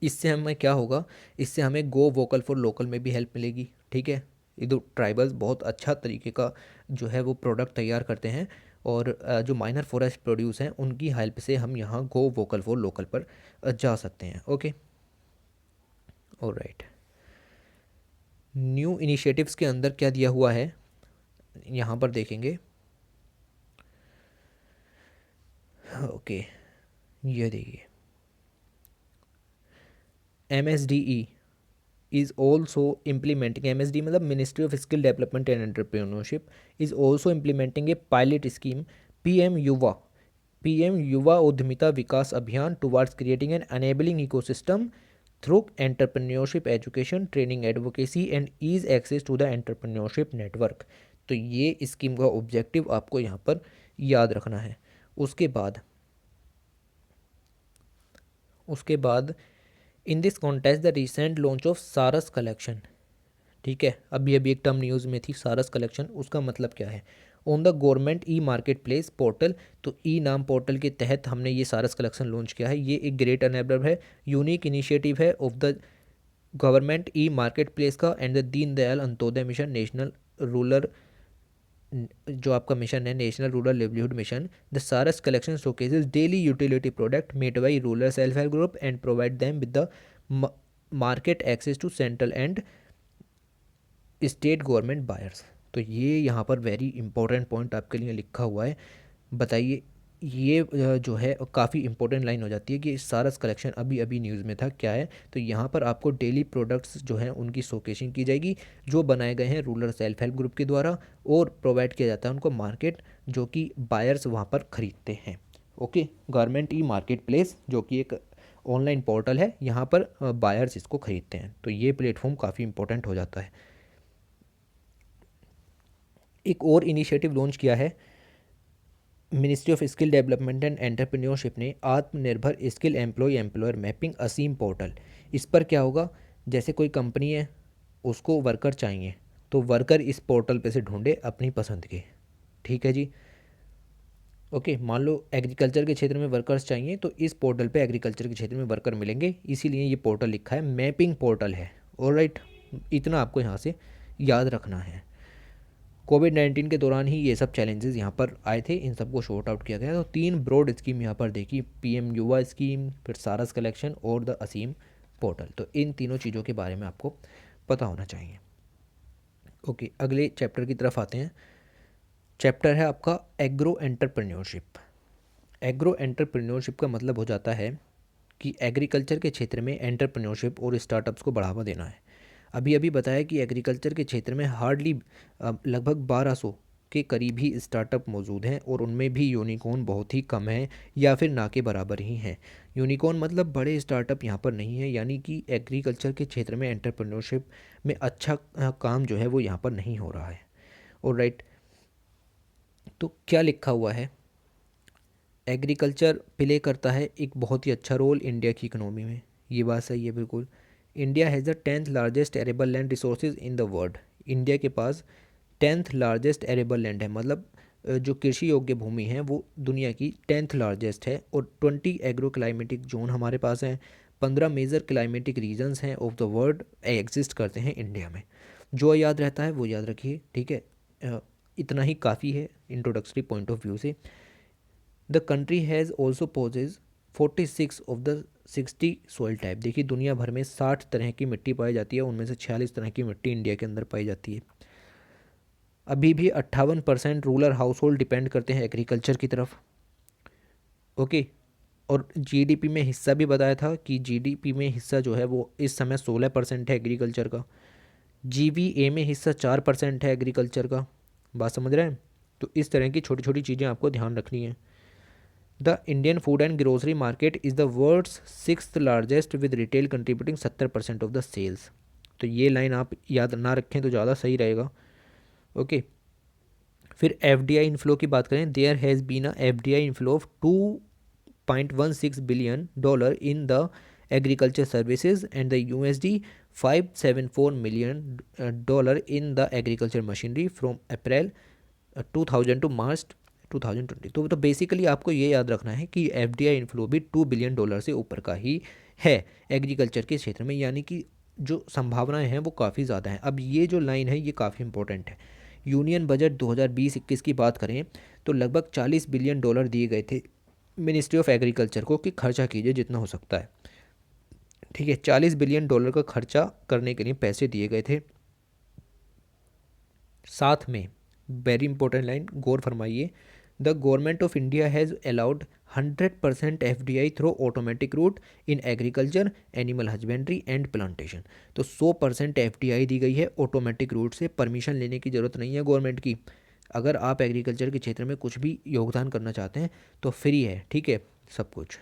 इससे हमें क्या होगा, इससे हमें गो वोकल फॉर लोकल में भी हेल्प मिलेगी, ठीक है। ये दो ट्राइबल्स बहुत अच्छा तरीके का जो है वो प्रोडक्ट तैयार करते हैं और जो माइनर फॉरेस्ट प्रोड्यूस हैं उनकी हेल्प से हम यहाँ गो वोकल फॉर लोकल पर जा सकते हैं। ओके, ऑलराइट, न्यू इनिशिएटिव्स के अंदर क्या दिया हुआ है यहाँ पर देखेंगे। ओके, ये देखिए, MSDE is also implementing, MSD मतलब Ministry of Skill Development and Entrepreneurship is also implementing a pilot scheme PM युवा उद्यमिता विकास अभियान towards creating an enabling ecosystem through entrepreneurship education, training, advocacy and ease access to the entrepreneurship network। तो ये scheme का objective आपको यहाँ पर याद रखना है। उसके बाद उसके बाद in this contest the recent launch of सारस कलेक्शन, ठीक है, अभी अभी एक टर्म न्यूज़ में थी सारस कलेक्शन, उसका मतलब क्या है, on the government e market place portal. तो ई नाम पोर्टल के तहत हमने ये सारस कलेक्शन लॉन्च किया है। ये एक ग्रेट अनेबलर है, यूनिक इनिशिएटिव है of the government e market place का and the Deendayal Antyodaya mission national rural, जो आपका मिशन है national rural livelihood mission. The Saras collection showcases daily utility product made by rural self help group and provide them with the market access to central and state government buyers. तो ये यहाँ पर very important point आपके लिए लिखा हुआ है। बताइए ये जो है काफ़ी इंपॉर्टेंट लाइन हो जाती है कि सारस कलेक्शन अभी अभी न्यूज़ में था, क्या है, तो यहाँ पर आपको डेली प्रोडक्ट्स जो हैं उनकी शोकेसिंग की जाएगी जो बनाए गए हैं रूरल सेल्फ हेल्प ग्रुप के द्वारा, और प्रोवाइड किया जाता है उनको मार्केट जो कि बायर्स वहाँ पर ख़रीदते हैं। Okay, government e market place जो कि एक ऑनलाइन पोर्टल है, यहाँ पर बायर्स इसको ख़रीदते हैं, तो ये प्लेटफॉर्म काफ़ी इंपॉर्टेंट हो जाता है। एक और इनिशिएटिव लॉन्च किया है ministry of skill development and entrepreneurship ने, आत्मनिर्भर स्किल एम्प्लॉयर मैपिंग असीम पोर्टल। इस पर क्या होगा, जैसे कोई कंपनी है उसको वर्कर चाहिए तो वर्कर इस पोर्टल पे से ढूंढे अपनी पसंद के, ठीक है जी। ओके, मान लो एग्रीकल्चर के क्षेत्र में वर्कर्स चाहिए तो इस पोर्टल पे एग्रीकल्चर के क्षेत्र में वर्कर मिलेंगे, इसीलिए ये पोर्टल लिखा है मैपिंग पोर्टल है। ऑलराइट, इतना आपको यहाँ से याद रखना है। कोविड-19 के दौरान ही ये सब चैलेंजेस यहाँ पर आए थे, इन सबको शॉर्ट आउट किया गया। तो 3 ब्रॉड स्कीम यहाँ पर देखी, पीएम युवा स्कीम, फिर सारस कलेक्शन और द असीम पोर्टल। तो इन तीनों चीज़ों के बारे में आपको पता होना चाहिए। ओके, अगले चैप्टर की तरफ आते हैं। चैप्टर है आपका एग्रो एंटरप्रेन्योरशिप। एग्रो एंटरप्रेन्योरशिप का मतलब हो जाता है कि एग्रीकल्चर के क्षेत्र में एंटरप्रेन्योरशिप और स्टार्टअप्स को बढ़ावा देना है। अभी अभी बताया कि एग्रीकल्चर के क्षेत्र में हार्डली लगभग 1200 के करीब ही स्टार्टअप मौजूद हैं, और उनमें भी यूनिकॉर्न बहुत ही कम है या फिर ना के बराबर ही हैं। यूनिकॉर्न मतलब बड़े स्टार्टअप यहाँ पर नहीं है, यानी कि एग्रीकल्चर के क्षेत्र में एंटरप्रेन्योरशिप में अच्छा काम जो है वो यहाँ पर नहीं हो रहा है। और राइट, तो क्या लिखा हुआ है, एग्रीकल्चर प्ले करता है एक बहुत ही अच्छा रोल इंडिया की इकोनॉमी में, ये बात सही है बिल्कुल। India has the 10th largest arable land resources in the world. India के पास 10th लार्जेस्ट एरेबल लैंड है, मतलब जो कृषि योग्य भूमि है वो दुनिया की 10th लार्जेस्ट है, और 20 एग्रो क्लाइमेटिक जोन हमारे पास हैं। 15 मेजर क्लाइमेटिक रीजन्स हैं ऑफ द वर्ल्ड एग्जिस्ट करते हैं इंडिया में। जो याद रहता है वो याद रखिए, ठीक है। इतना ही काफ़ी है इंट्रोडक्टरी पॉइंट ऑफ व्यू से। The country has also poses 46 of the 60 soil type. देखिए दुनिया भर में 60 तरह की मिट्टी पाई जाती है, उनमें से 46 तरह की मिट्टी इंडिया के अंदर पाई जाती है। अभी भी 58% रूरल हाउस होल्ड डिपेंड करते हैं एग्रीकल्चर की तरफ। ओके, और जीडीपी में हिस्सा भी बताया था कि जीडीपी में हिस्सा जो है वो इस समय 16% है एग्रीकल्चर का। जीवीए में हिस्सा 4% है एग्रीकल्चर का। बात समझ रहे हैं? तो इस तरह की छोटी छोटी चीज़ें आपको ध्यान रखनी है। The Indian food and grocery market is the world's 6th largest with retail contributing 70% of the sales. तो ये लाइन आप याद ना रखें तो ज़्यादा सही रहेगा। ओके, फिर एफडीआई इनफ्लो की बात करें, there has been a FDI inflow of $2.16 billion in the agriculture services and the USD $574 million in the agriculture machinery from April 2000 to March 2020। तो बेसिकली आपको ये याद रखना है कि एफडीआई इनफ्लो भी $2 बिलियन से ऊपर का ही है एग्रीकल्चर के क्षेत्र में, यानी कि जो संभावनाएं हैं वो काफ़ी ज़्यादा हैं। अब ये जो लाइन है ये काफ़ी इंपॉर्टेंट है। यूनियन बजट 2020-21 की बात करें तो लगभग $40 बिलियन दिए गए थे मिनिस्ट्री ऑफ एग्रीकल्चर को कि खर्चा कीजिए जितना हो सकता है, ठीक है। $40 बिलियन का खर्चा करने के लिए पैसे दिए गए थे। साथ में वेरी इंपॉर्टेंट लाइन गौर फरमाइए, the government of India has allowed 100% FDI through automatic route in agriculture animal husbandry and plantation. तो 100% एफडीआई दी गई है ऑटोमेटिक रूट से, परमिशन लेने की ज़रूरत नहीं है गवर्नमेंट की। अगर आप एग्रीकल्चर के क्षेत्र में कुछ भी योगदान करना चाहते हैं तो फ्री है, ठीक है, सब कुछ।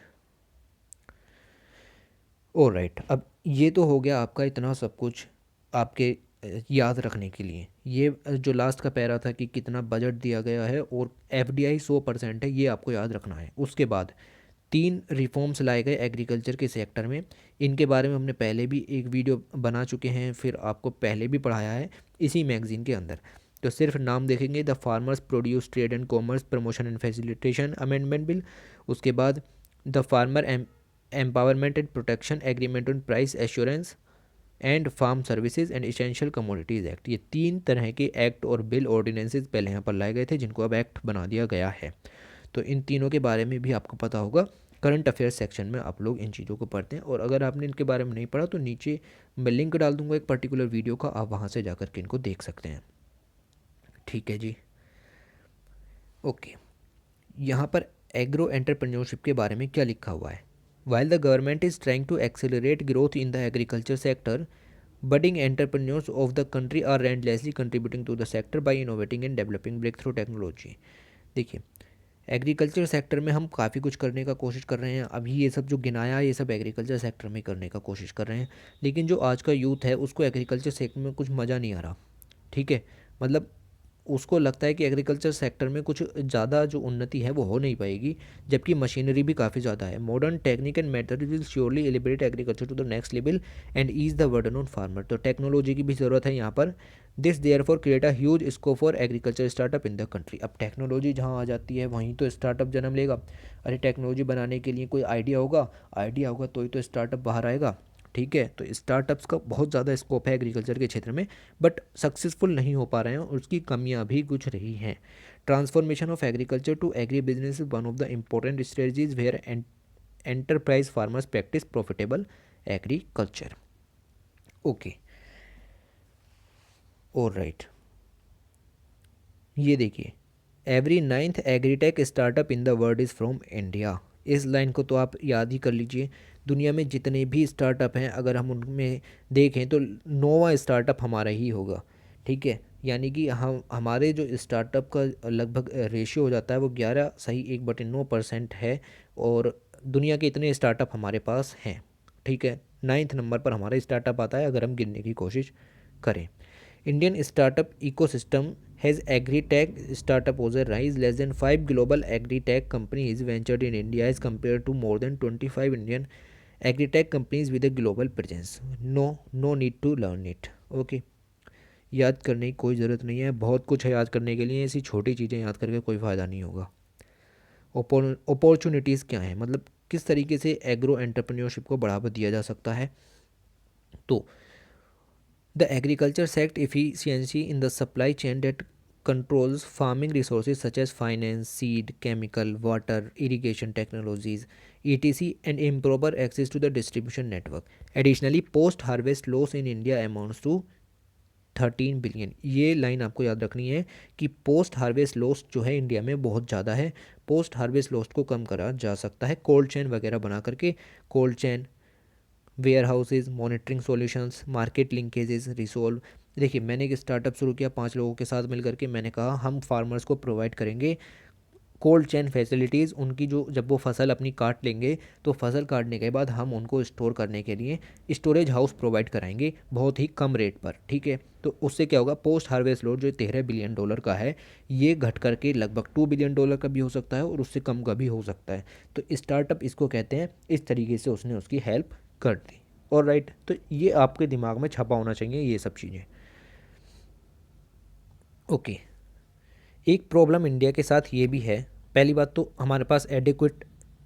और राइट, अब ये तो हो गया आपका इतना सब कुछ आपके याद रखने के लिए। ये जो लास्ट का पैरा था कि कितना बजट दिया गया है और एफडीआई 100% है, ये आपको याद रखना है। उसके बाद 3 रिफॉर्म्स लाए गए एग्रीकल्चर के सेक्टर में। इनके बारे में हमने पहले भी एक वीडियो बना चुके हैं, फिर आपको पहले भी पढ़ाया है इसी मैगज़ीन के अंदर। तो सिर्फ नाम देखेंगे, the farmers produce trade and commerce promotion and facilitation amendment bill, उसके बाद the farmer empowerment and protection agreement on price assurance and farm services and essential commodities act. ये 3 तरह के एक्ट और बिल ऑर्डिनेंसेस पहले यहाँ पर लाए गए थे, जिनको अब एक्ट बना दिया गया है। तो इन तीनों के बारे में भी आपको पता होगा, करंट अफेयर्स सेक्शन में आप लोग इन चीज़ों को पढ़ते हैं। और अगर आपने इनके बारे में नहीं पढ़ा तो नीचे मैं लिंक डाल दूंगा एक पर्टिकुलर वीडियो का, आप वहाँ से जाकर के इनको देख सकते हैं। ठीक है जी, ओके। यहाँ पर एग्रो एंटरप्रेन्योरशिप के बारे में क्या लिखा हुआ है? While the government is trying to accelerate growth in the agriculture sector, budding entrepreneurs of the country are relentlessly contributing to the sector by innovating and developing breakthrough technology। देखिए, agriculture sector में हम काफ़ी कुछ करने का कोशिश कर रहे हैं। अभी ये सब जो गिनाया ये सब एग्रीकल्चर सेक्टर में करने का कोशिश कर रहे हैं, लेकिन जो आज का यूथ है उसको एग्रीकल्चर सेक्टर में कुछ मज़ा नहीं आ रहा। ठीक है, मतलब उसको लगता है कि एग्रीकल्चर सेक्टर में कुछ ज़्यादा जो उन्नति है वो हो नहीं पाएगी, जबकि मशीनरी भी काफ़ी ज़्यादा है। Modern technique and method will surely elevate agriculture to the next level and ease the burden on farmer. तो टेक्नोलॉजी की भी ज़रूरत है यहाँ पर। This therefore create a huge scope for agriculture startup in the country. अब technology जहाँ आ जाती है वहीं तो स्टार्टअप जन्म लेगा। अरे टेक्नोलॉजी बनाने के लिए कोई आइडिया होगा तो ही तो स्टार्टअप बाहर आएगा। ठीक है, तो स्टार्टअप्स का बहुत ज़्यादा स्कोप है एग्रीकल्चर के क्षेत्र में, बट सक्सेसफुल नहीं हो पा रहे हैं और उसकी कमियां भी कुछ रही हैं। Transformation of agriculture to agri business is one of the important strategies where enterprise farmers practice profitable agriculture. Okay, और राइट, ये देखिए, every 9th agritech startup in the world is from India. इस लाइन को तो आप याद ही कर लीजिए। दुनिया में जितने भी स्टार्टअप हैं अगर हम उनमें देखें तो 9वां स्टार्टअप हमारा ही होगा। ठीक है, यानी कि हम हमारे जो स्टार्टअप का लगभग रेशियो हो जाता है वो 11/9% है, और दुनिया के इतने स्टार्टअप हमारे पास हैं। ठीक है, 9th नंबर पर हमारा स्टार्टअप आता है अगर हम गिनने की कोशिश करें। Indian startup ecosystem has agri-tech startup was a rise. Less than 5 global agri-tech companies ventured in India as compared to more than 25 Indian agri-tech companies with a global presence. No need to learn it. Okay, याद करने की कोई ज़रूरत नहीं है, बहुत कुछ है याद करने के लिए। ऐसी छोटी चीज़ें याद करके कोई फ़ायदा नहीं होगा। अपॉर्चुनिटीज़ क्या हैं, मतलब किस तरीके से एग्रो एंटरप्रेन्योरशिप को बढ़ावा दिया जा सकता है। तो the agriculture sector efficiency in the supply chain that controls farming resources such as finance, seed, chemical, water, irrigation technologies, etc., and improper access to the distribution network. Additionally, post-harvest loss in India amounts to 13 billion. ये line आपको याद रखनी है कि post harvest loss जो है India में बहुत ज़्यादा है। पोस्ट हार्वेस्ट लॉस को कम करा जा सकता है कोल्ड चेन वगैरह बना करके। Cold chain, warehouses, monitoring solutions, market linkages resolve. देखिए, मैंने एक स्टार्टअप शुरू किया 5 लोगों के साथ मिलकर के। मैंने कहा हम फार्मर्स को प्रोवाइड करेंगे कोल्ड चेन फैसिलिटीज़। उनकी जो जब वो फसल अपनी काट लेंगे तो फसल काटने के बाद हम उनको स्टोर करने के लिए स्टोरेज हाउस प्रोवाइड कराएंगे बहुत ही कम रेट पर। ठीक है, तो उससे क्या होगा, पोस्ट हार्वेस्ट लॉस जो 13 बिलियन डॉलर का है ये घट करके लगभग 2 बिलियन डॉलर का भी हो सकता है और उससे कम का भी हो सकता है। तो स्टार्टअप इसको कहते हैं। इस तरीके से उसने उसकी हेल्प कर दी। और राइट, तो ये आपके दिमाग में छपा होना चाहिए ये सब चीज़ें। ओके, एक प्रॉब्लम इंडिया के साथ ये भी है। पहली बात तो हमारे पास एडिक्वेट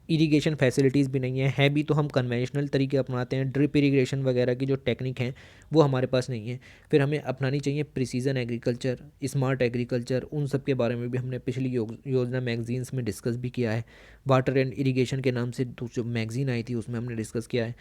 इरिगेशन फैसिलिटीज़ भी नहीं है भी तो हम कन्वेंशनल तरीके अपनाते हैं। ड्रिप इरिगेशन वगैरह की जो टेक्निक हैं वो हमारे पास नहीं है। फिर हमें अपनानी चाहिए प्रिसीजन एग्रीकल्चर, स्मार्ट एग्रीकल्चर। उन सब के बारे में भी हमने पिछली योजना मैगजीन्स में डिस्कस भी किया है। वाटर एंड इरिगेशन के नाम से जो मैगजीन आई थी उसमें हमने डिस्कस किया है।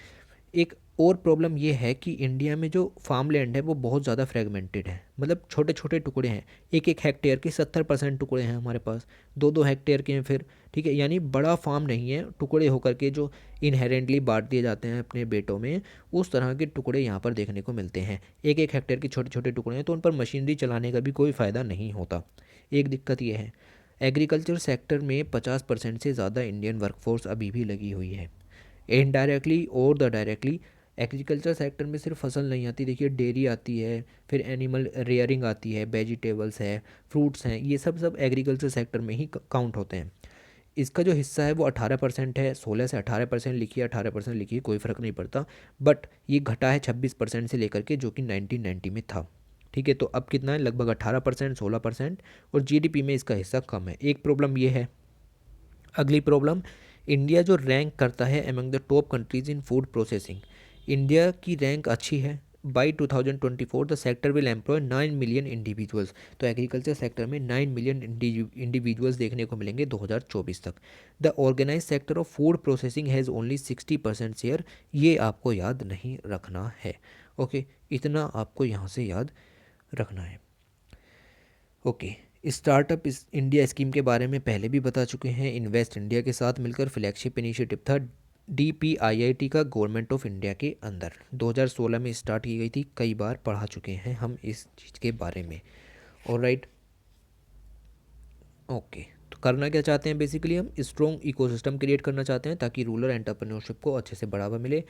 एक और प्रॉब्लम ये है कि इंडिया में जो फार्म लैंड है वो बहुत ज़्यादा फ्रेगमेंटेड है, मतलब छोटे छोटे टुकड़े हैं। 1 हेक्टेयर के 70% टुकड़े हैं हमारे पास, 2 हेक्टेयर के हैं फिर। ठीक है, यानी बड़ा फार्म नहीं है, टुकड़े होकर के जो इनहेरेंटली बांट दिए जाते हैं अपने बेटों में, उस तरह के टुकड़े यहाँ पर देखने को मिलते हैं। 1 हेक्टेयर के छोटे छोटे टुकड़े हैं तो उन पर मशीनरी चलाने का भी कोई फ़ायदा नहीं होता। एक दिक्कत ये है। एग्रीकल्चर सेक्टर में 50% से ज़्यादा इंडियन वर्कफोर्स अभी भी लगी हुई है। इनडायरेक्टली और द डायरेक्टली एग्रीकल्चर सेक्टर में सिर्फ फसल नहीं आती। देखिए, डेयरी आती है, फिर एनिमल रेयरिंग आती है, वेजिटेबल्स है, फ्रूट्स हैं, ये सब सब एग्रीकल्चर सेक्टर में ही काउंट होते हैं। इसका जो हिस्सा है वो 18% है, 16 से 18% लिखिए, 18% लिखिए, कोई फ़र्क नहीं पड़ता, बट ये घटा है 26% से लेकर के, जो कि 1990 में था। ठीक है, तो अब कितना है, लगभग 18%, 16%, और जीडीपी में इसका हिस्सा कम है। एक प्रॉब्लम ये है। अगली प्रॉब्लम, इंडिया जो रैंक करता है among the top countries in food processing, India की रैंक अच्छी है। By 2024 the sector will employ 9 million individuals. तो एग्रीकल्चर सेक्टर में 9 मिलियन इंडिविजुअल्स देखने को मिलेंगे 2024 तक। The organise sector of food processing has only 60% share. ये आपको याद नहीं रखना है। ओके, इतना आपको यहाँ से याद रखना है। ओके, स्टार्टअप इस इंडिया स्कीम के बारे में पहले भी बता चुके हैं। इन्वेस्ट इंडिया के साथ मिलकर फ्लैगशिप इनिशिएटिव था DPIIT का गवर्नमेंट ऑफ इंडिया के अंदर, 2016 में स्टार्ट की गई थी। कई बार पढ़ा चुके हैं हम इस चीज़ के बारे में। ऑलराइट, ओके, तो करना क्या चाहते हैं, बेसिकली हम स्ट्रॉन्ग इकोसिस्टम क्रिएट करना चाहते हैं ताकि रूरल एंटरप्रेन्योरशिप को अच्छे से बढ़ावा मिले।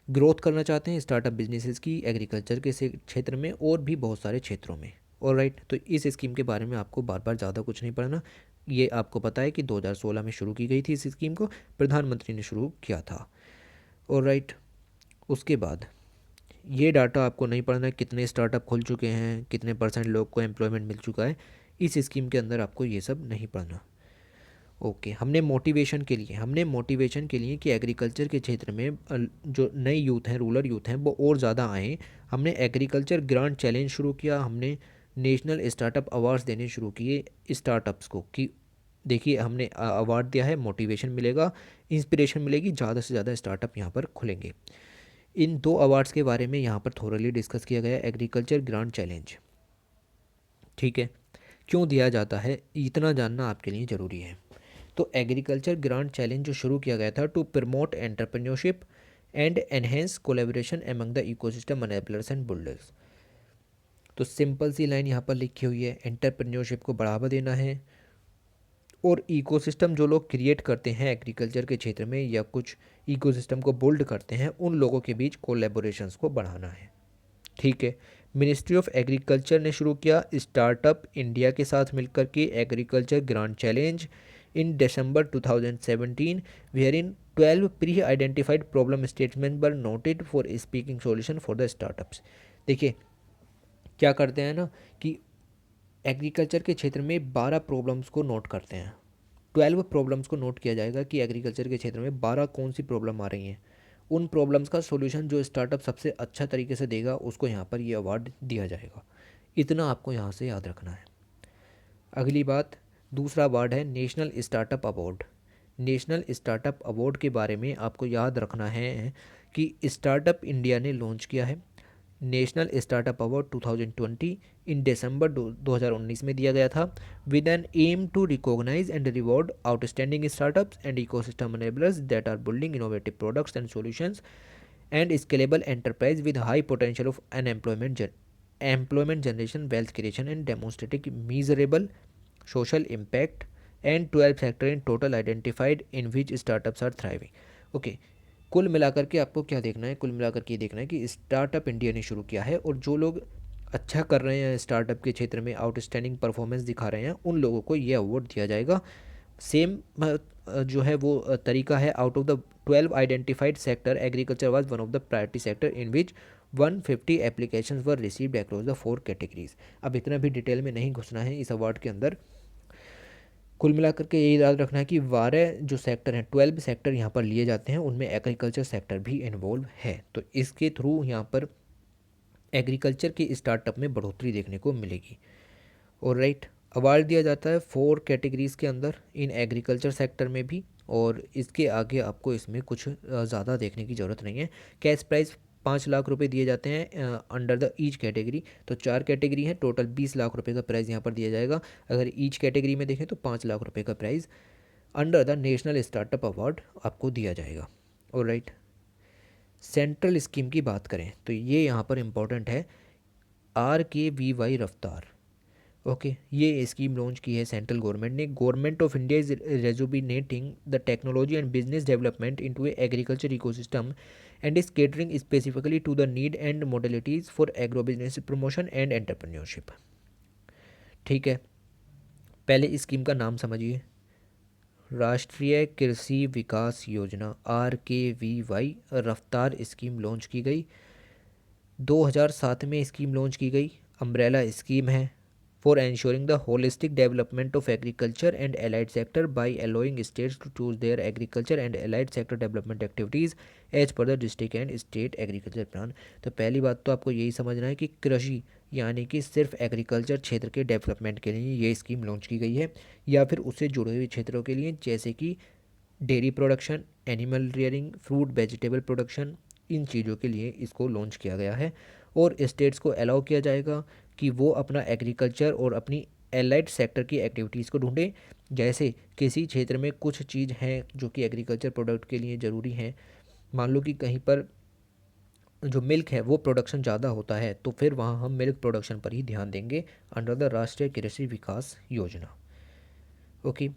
ग्रोथ करना चाहते हैं स्टार्टअप बिजनेसेस की एग्रीकल्चर के क्षेत्र में और भी बहुत सारे क्षेत्रों में। ऑलराइट, तो इस स्कीम के बारे में आपको बार बार ज़्यादा कुछ नहीं पढ़ना। ये आपको पता है कि 2016 में शुरू की गई थी, इस स्कीम को प्रधानमंत्री ने शुरू किया था। ऑलराइट, उसके बाद ये डाटा आपको नहीं पढ़ना है, कितने स्टार्टअप खुल चुके हैं, कितने % लोग को एम्प्लॉयमेंट मिल चुका है, इस स्कीम के अंदर आपको ये सब नहीं पढ़ना। ओके, हमने मोटिवेशन के लिए कि एग्रीकल्चर के क्षेत्र में जो नए यूथ हैं, रूरल यूथ हैं, वो और ज़्यादा आएँ, हमने एग्रीकल्चर ग्रांट चैलेंज शुरू किया। हमने नेशनल स्टार्टअप अवार्ड्स देने शुरू किए स्टार्टअप्स को, कि देखिए हमने अवार्ड दिया है, मोटिवेशन मिलेगा, इंस्पिरेशन मिलेगी, ज़्यादा से ज़्यादा स्टार्टअप यहाँ पर खुलेंगे। इन 2 अवार्ड्स के बारे में यहाँ पर थोरली डिस्कस किया गया। एग्रीकल्चर ग्रांट चैलेंज, ठीक है, क्यों दिया जाता है, इतना जानना आपके लिए ज़रूरी है। तो एग्रीकल्चर ग्रांट चैलेंज जो शुरू किया गया था to promote entrepreneurship and enhance collaboration among the ecosystem enablers and builders. तो सिंपल सी लाइन यहाँ पर लिखी हुई है, एंटरप्रेन्योरशिप को बढ़ावा देना है और इकोसिस्टम जो लोग क्रिएट करते हैं एग्रीकल्चर के क्षेत्र में या कुछ इकोसिस्टम को बिल्ड करते हैं, उन लोगों के बीच कोलेबोरेशंस को बढ़ाना है। ठीक है, मिनिस्ट्री ऑफ एग्रीकल्चर ने शुरू किया स्टार्टअप इंडिया के साथ मिलकर के agriculture grant challenge in December 2017, wherein 12 pre-identified problem statements were noted for speaking solution for the startups। देखिए क्या करते हैं ना कि एग्रीकल्चर के क्षेत्र में 12 प्रॉब्लम्स को नोट करते हैं, 12 प्रॉब्लम्स को नोट किया जाएगा कि एग्रीकल्चर के क्षेत्र में 12 कौन सी प्रॉब्लम आ रही हैं। उन प्रॉब्लम्स का सॉल्यूशन जो स्टार्टअप सबसे अच्छा तरीके से देगा, उसको यहाँ पर ये अवार्ड दिया जाएगा। इतना आपको यहाँ से याद रखना है। अगली बात, दूसरा अवार्ड है national startup award. National startup award के बारे में आपको याद रखना है कि स्टार्टअप इंडिया ने लॉन्च किया है। National startup award 2020 in December 2019 में दिया गया था, with an aim to recognise and reward outstanding startups and ecosystem enablers that are building innovative products and solutions and scalable enterprise with high potential of employment generation, wealth creation and demonstrating measurable social impact, and 12 sector in total identified in which startups are thriving। Okay, कुल मिलाकर के आपको क्या देखना है, कुल मिलाकर के ये देखना है कि स्टार्टअप इंडिया ने शुरू किया है और जो लोग अच्छा कर रहे हैं स्टार्टअप के क्षेत्र में, आउटस्टैंडिंग परफॉर्मेंस दिखा रहे हैं, उन लोगों को ये अवार्ड दिया जाएगा। सेम जो है वो तरीका है। Out of the 12 identified sector, agriculture was one of the priority sector in which 150 applications were received across the 4 categories. अब इतना भी डिटेल में नहीं घुसना है इस अवार्ड के अंदर। कुल मिलाकर के यही याद रखना है कि 12 जो सेक्टर हैं, 12 सेक्टर यहाँ पर लिए जाते हैं, उनमें एग्रीकल्चर सेक्टर भी इन्वॉल्व है। तो इसके थ्रू यहाँ पर एग्रीकल्चर के स्टार्टअप में बढ़ोतरी देखने को मिलेगी। और राइट, अवार्ड दिया जाता है 4 कैटेगरीज़ के अंदर इन एग्रीकल्चर सेक्टर में भी, और इसके आगे आपको इसमें कुछ ज़्यादा देखने की ज़रूरत नहीं है। कैश प्राइस 5 लाख रुपए दिए जाते हैं अंडर द ईच कैटेगरी। तो 4 कैटेगरी हैं, टोटल 20 लाख रुपए का प्राइज़ यहाँ पर दिया जाएगा। अगर ईच कैटेगरी में देखें तो 5 लाख रुपए का prize under the national startup award आपको दिया जाएगा। और राइट, सेंट्रल स्कीम की बात करें तो ये यहाँ पर इम्पोर्टेंट है, RKVY रफ्तार। ओके, ये स्कीम लॉन्च की है सेंट्रल गवर्नमेंट ने। Government of India is rejuvenating the technology and business development into a agriculture ecosystem and is catering specifically to the need and modalities for agro business promotion and entrepreneurship. ठीक है, पहले इस scheme का नाम समझिए। राष्ट्रीय कृषि विकास योजना RKVY रफ्तार स्कीम लॉन्च की गई। 2007 में स्कीम लॉन्च की गई। अम्ब्रेला स्कीम है for ensuring the holistic development of agriculture and allied sector by allowing states to choose their agriculture and allied sector development activities as per the district and state agriculture plan। तो पहली बात तो आपको यही समझना है कि कृषि यानी कि सिर्फ एग्रीकल्चर क्षेत्र के डेवलपमेंट के लिए ये स्कीम लॉन्च की गई है, या फिर उससे जुड़े हुए क्षेत्रों के लिए जैसे कि dairy production, animal rearing, fruit vegetable production, इन चीज़ों के लिए इसको लॉन्च किया गया है। और स्टेट्स को अलाउ किया जाएगा कि वो अपना एग्रीकल्चर और अपनी एलाइड सेक्टर की एक्टिविटीज़ को ढूंढें। जैसे किसी क्षेत्र में कुछ चीज़ हैं जो कि एग्रीकल्चर प्रोडक्ट के लिए ज़रूरी हैं, मान लो कि कहीं पर जो मिल्क है वो प्रोडक्शन ज़्यादा होता है, तो फिर वहाँ हम मिल्क प्रोडक्शन पर ही ध्यान देंगे अंडर द राष्ट्रीय कृषि विकास योजना। Okay,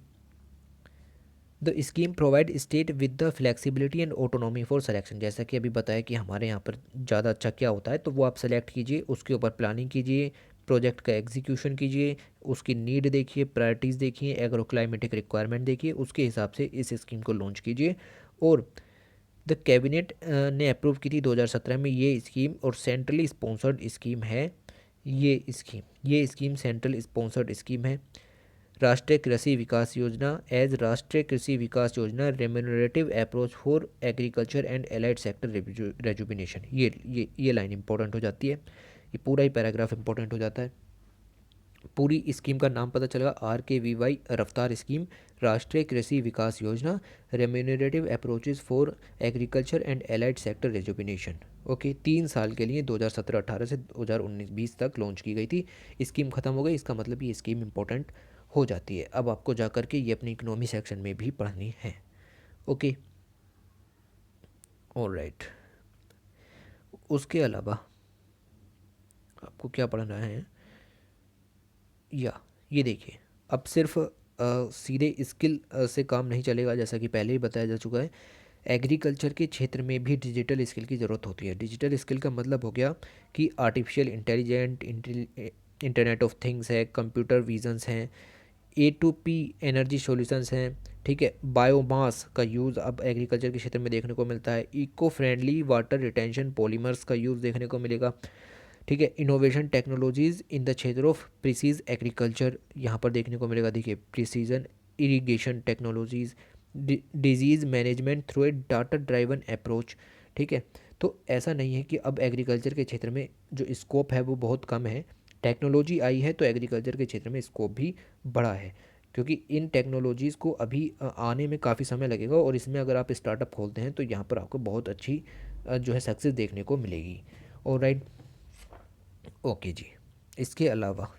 the scheme provide state with the flexibility and autonomy for selection. जैसा कि अभी बताया कि हमारे यहाँ पर ज़्यादा अच्छा क्या होता है, तो वो आप सेलेक्ट कीजिए, उसके ऊपर प्लानिंग कीजिए, प्रोजेक्ट का एग्जीक्यूशन कीजिए, उसकी नीड देखिए, प्रायोरिटीज़ देखिए, एग्रो क्लाइमेटिक रिक्वायरमेंट देखिए, उसके हिसाब से इस स्कीम को लॉन्च कीजिए। और द कैबिनेट ने अप्रूव की थी 2017 में ये स्कीम, और सेंट्रली स्पॉन्सर्ड स्कीम है ये स्कीम सेंट्रल स्पॉन्सर्ड स्कीम है। राष्ट्रीय कृषि विकास योजना एज राष्ट्रीय Krishi Vikas Yojana remunerative approach for agriculture and allied sector rejuvenation. ये लाइन इंपॉर्टेंट हो जाती है, ये पूरा ही पैराग्राफ इंपॉर्टेंट हो जाता है। पूरी स्कीम का नाम पता चलेगा RKVY रफ्तार स्कीम, राष्ट्रीय Krishi Vikas Yojana, remunerative approaches for agriculture and allied sector rejuvenation. Okay, 3 साल के लिए 2017-18 से 2019-20 तक लॉन्च की गई थी। स्कीम ख़त्म हो गई, इसका मतलब ये स्कीम इंपॉर्टेंट हो जाती है। अब आपको जा कर के ये अपनी इकोनॉमी सेक्शन में भी पढ़नी है। Okay, alright. उसके अलावा आपको क्या पढ़ना है, या ये देखिए, अब सिर्फ सीधे स्किल से काम नहीं चलेगा, जैसा कि पहले ही बताया जा चुका है। एग्रीकल्चर के क्षेत्र में भी डिजिटल स्किल की ज़रूरत होती है। डिजिटल स्किल का मतलब हो गया कि artificial intelligent, internet of things है, कंप्यूटर विजन्स हैं, A2P एनर्जी सॉल्यूशंस हैं, ठीक है। बायोमास का यूज़ अब एग्रीकल्चर के क्षेत्र में देखने को मिलता है। Eco friendly water retention polymers का यूज़ देखने को मिलेगा, ठीक है। इनोवेशन टेक्नोलॉजीज़ इन द क्षेत्र ऑफ प्रिसीज एग्रीकल्चर यहाँ पर देखने को मिलेगा। देखिए, precision irrigation technologies, disease management through a data driven approach, ठीक है। तो ऐसा नहीं है कि अब एग्रीकल्चर के क्षेत्र में जो स्कोप है वो बहुत कम है। टेक्नोलॉजी आई है तो एग्रीकल्चर के क्षेत्र में स्कोप भी बढ़ा है, क्योंकि इन टेक्नोलॉजीज़ को अभी आने में काफ़ी समय लगेगा, और इसमें अगर आप स्टार्टअप खोलते हैं तो यहाँ पर आपको बहुत अच्छी जो है सक्सेस देखने को मिलेगी। ऑलराइट, ओके जी। इसके अलावा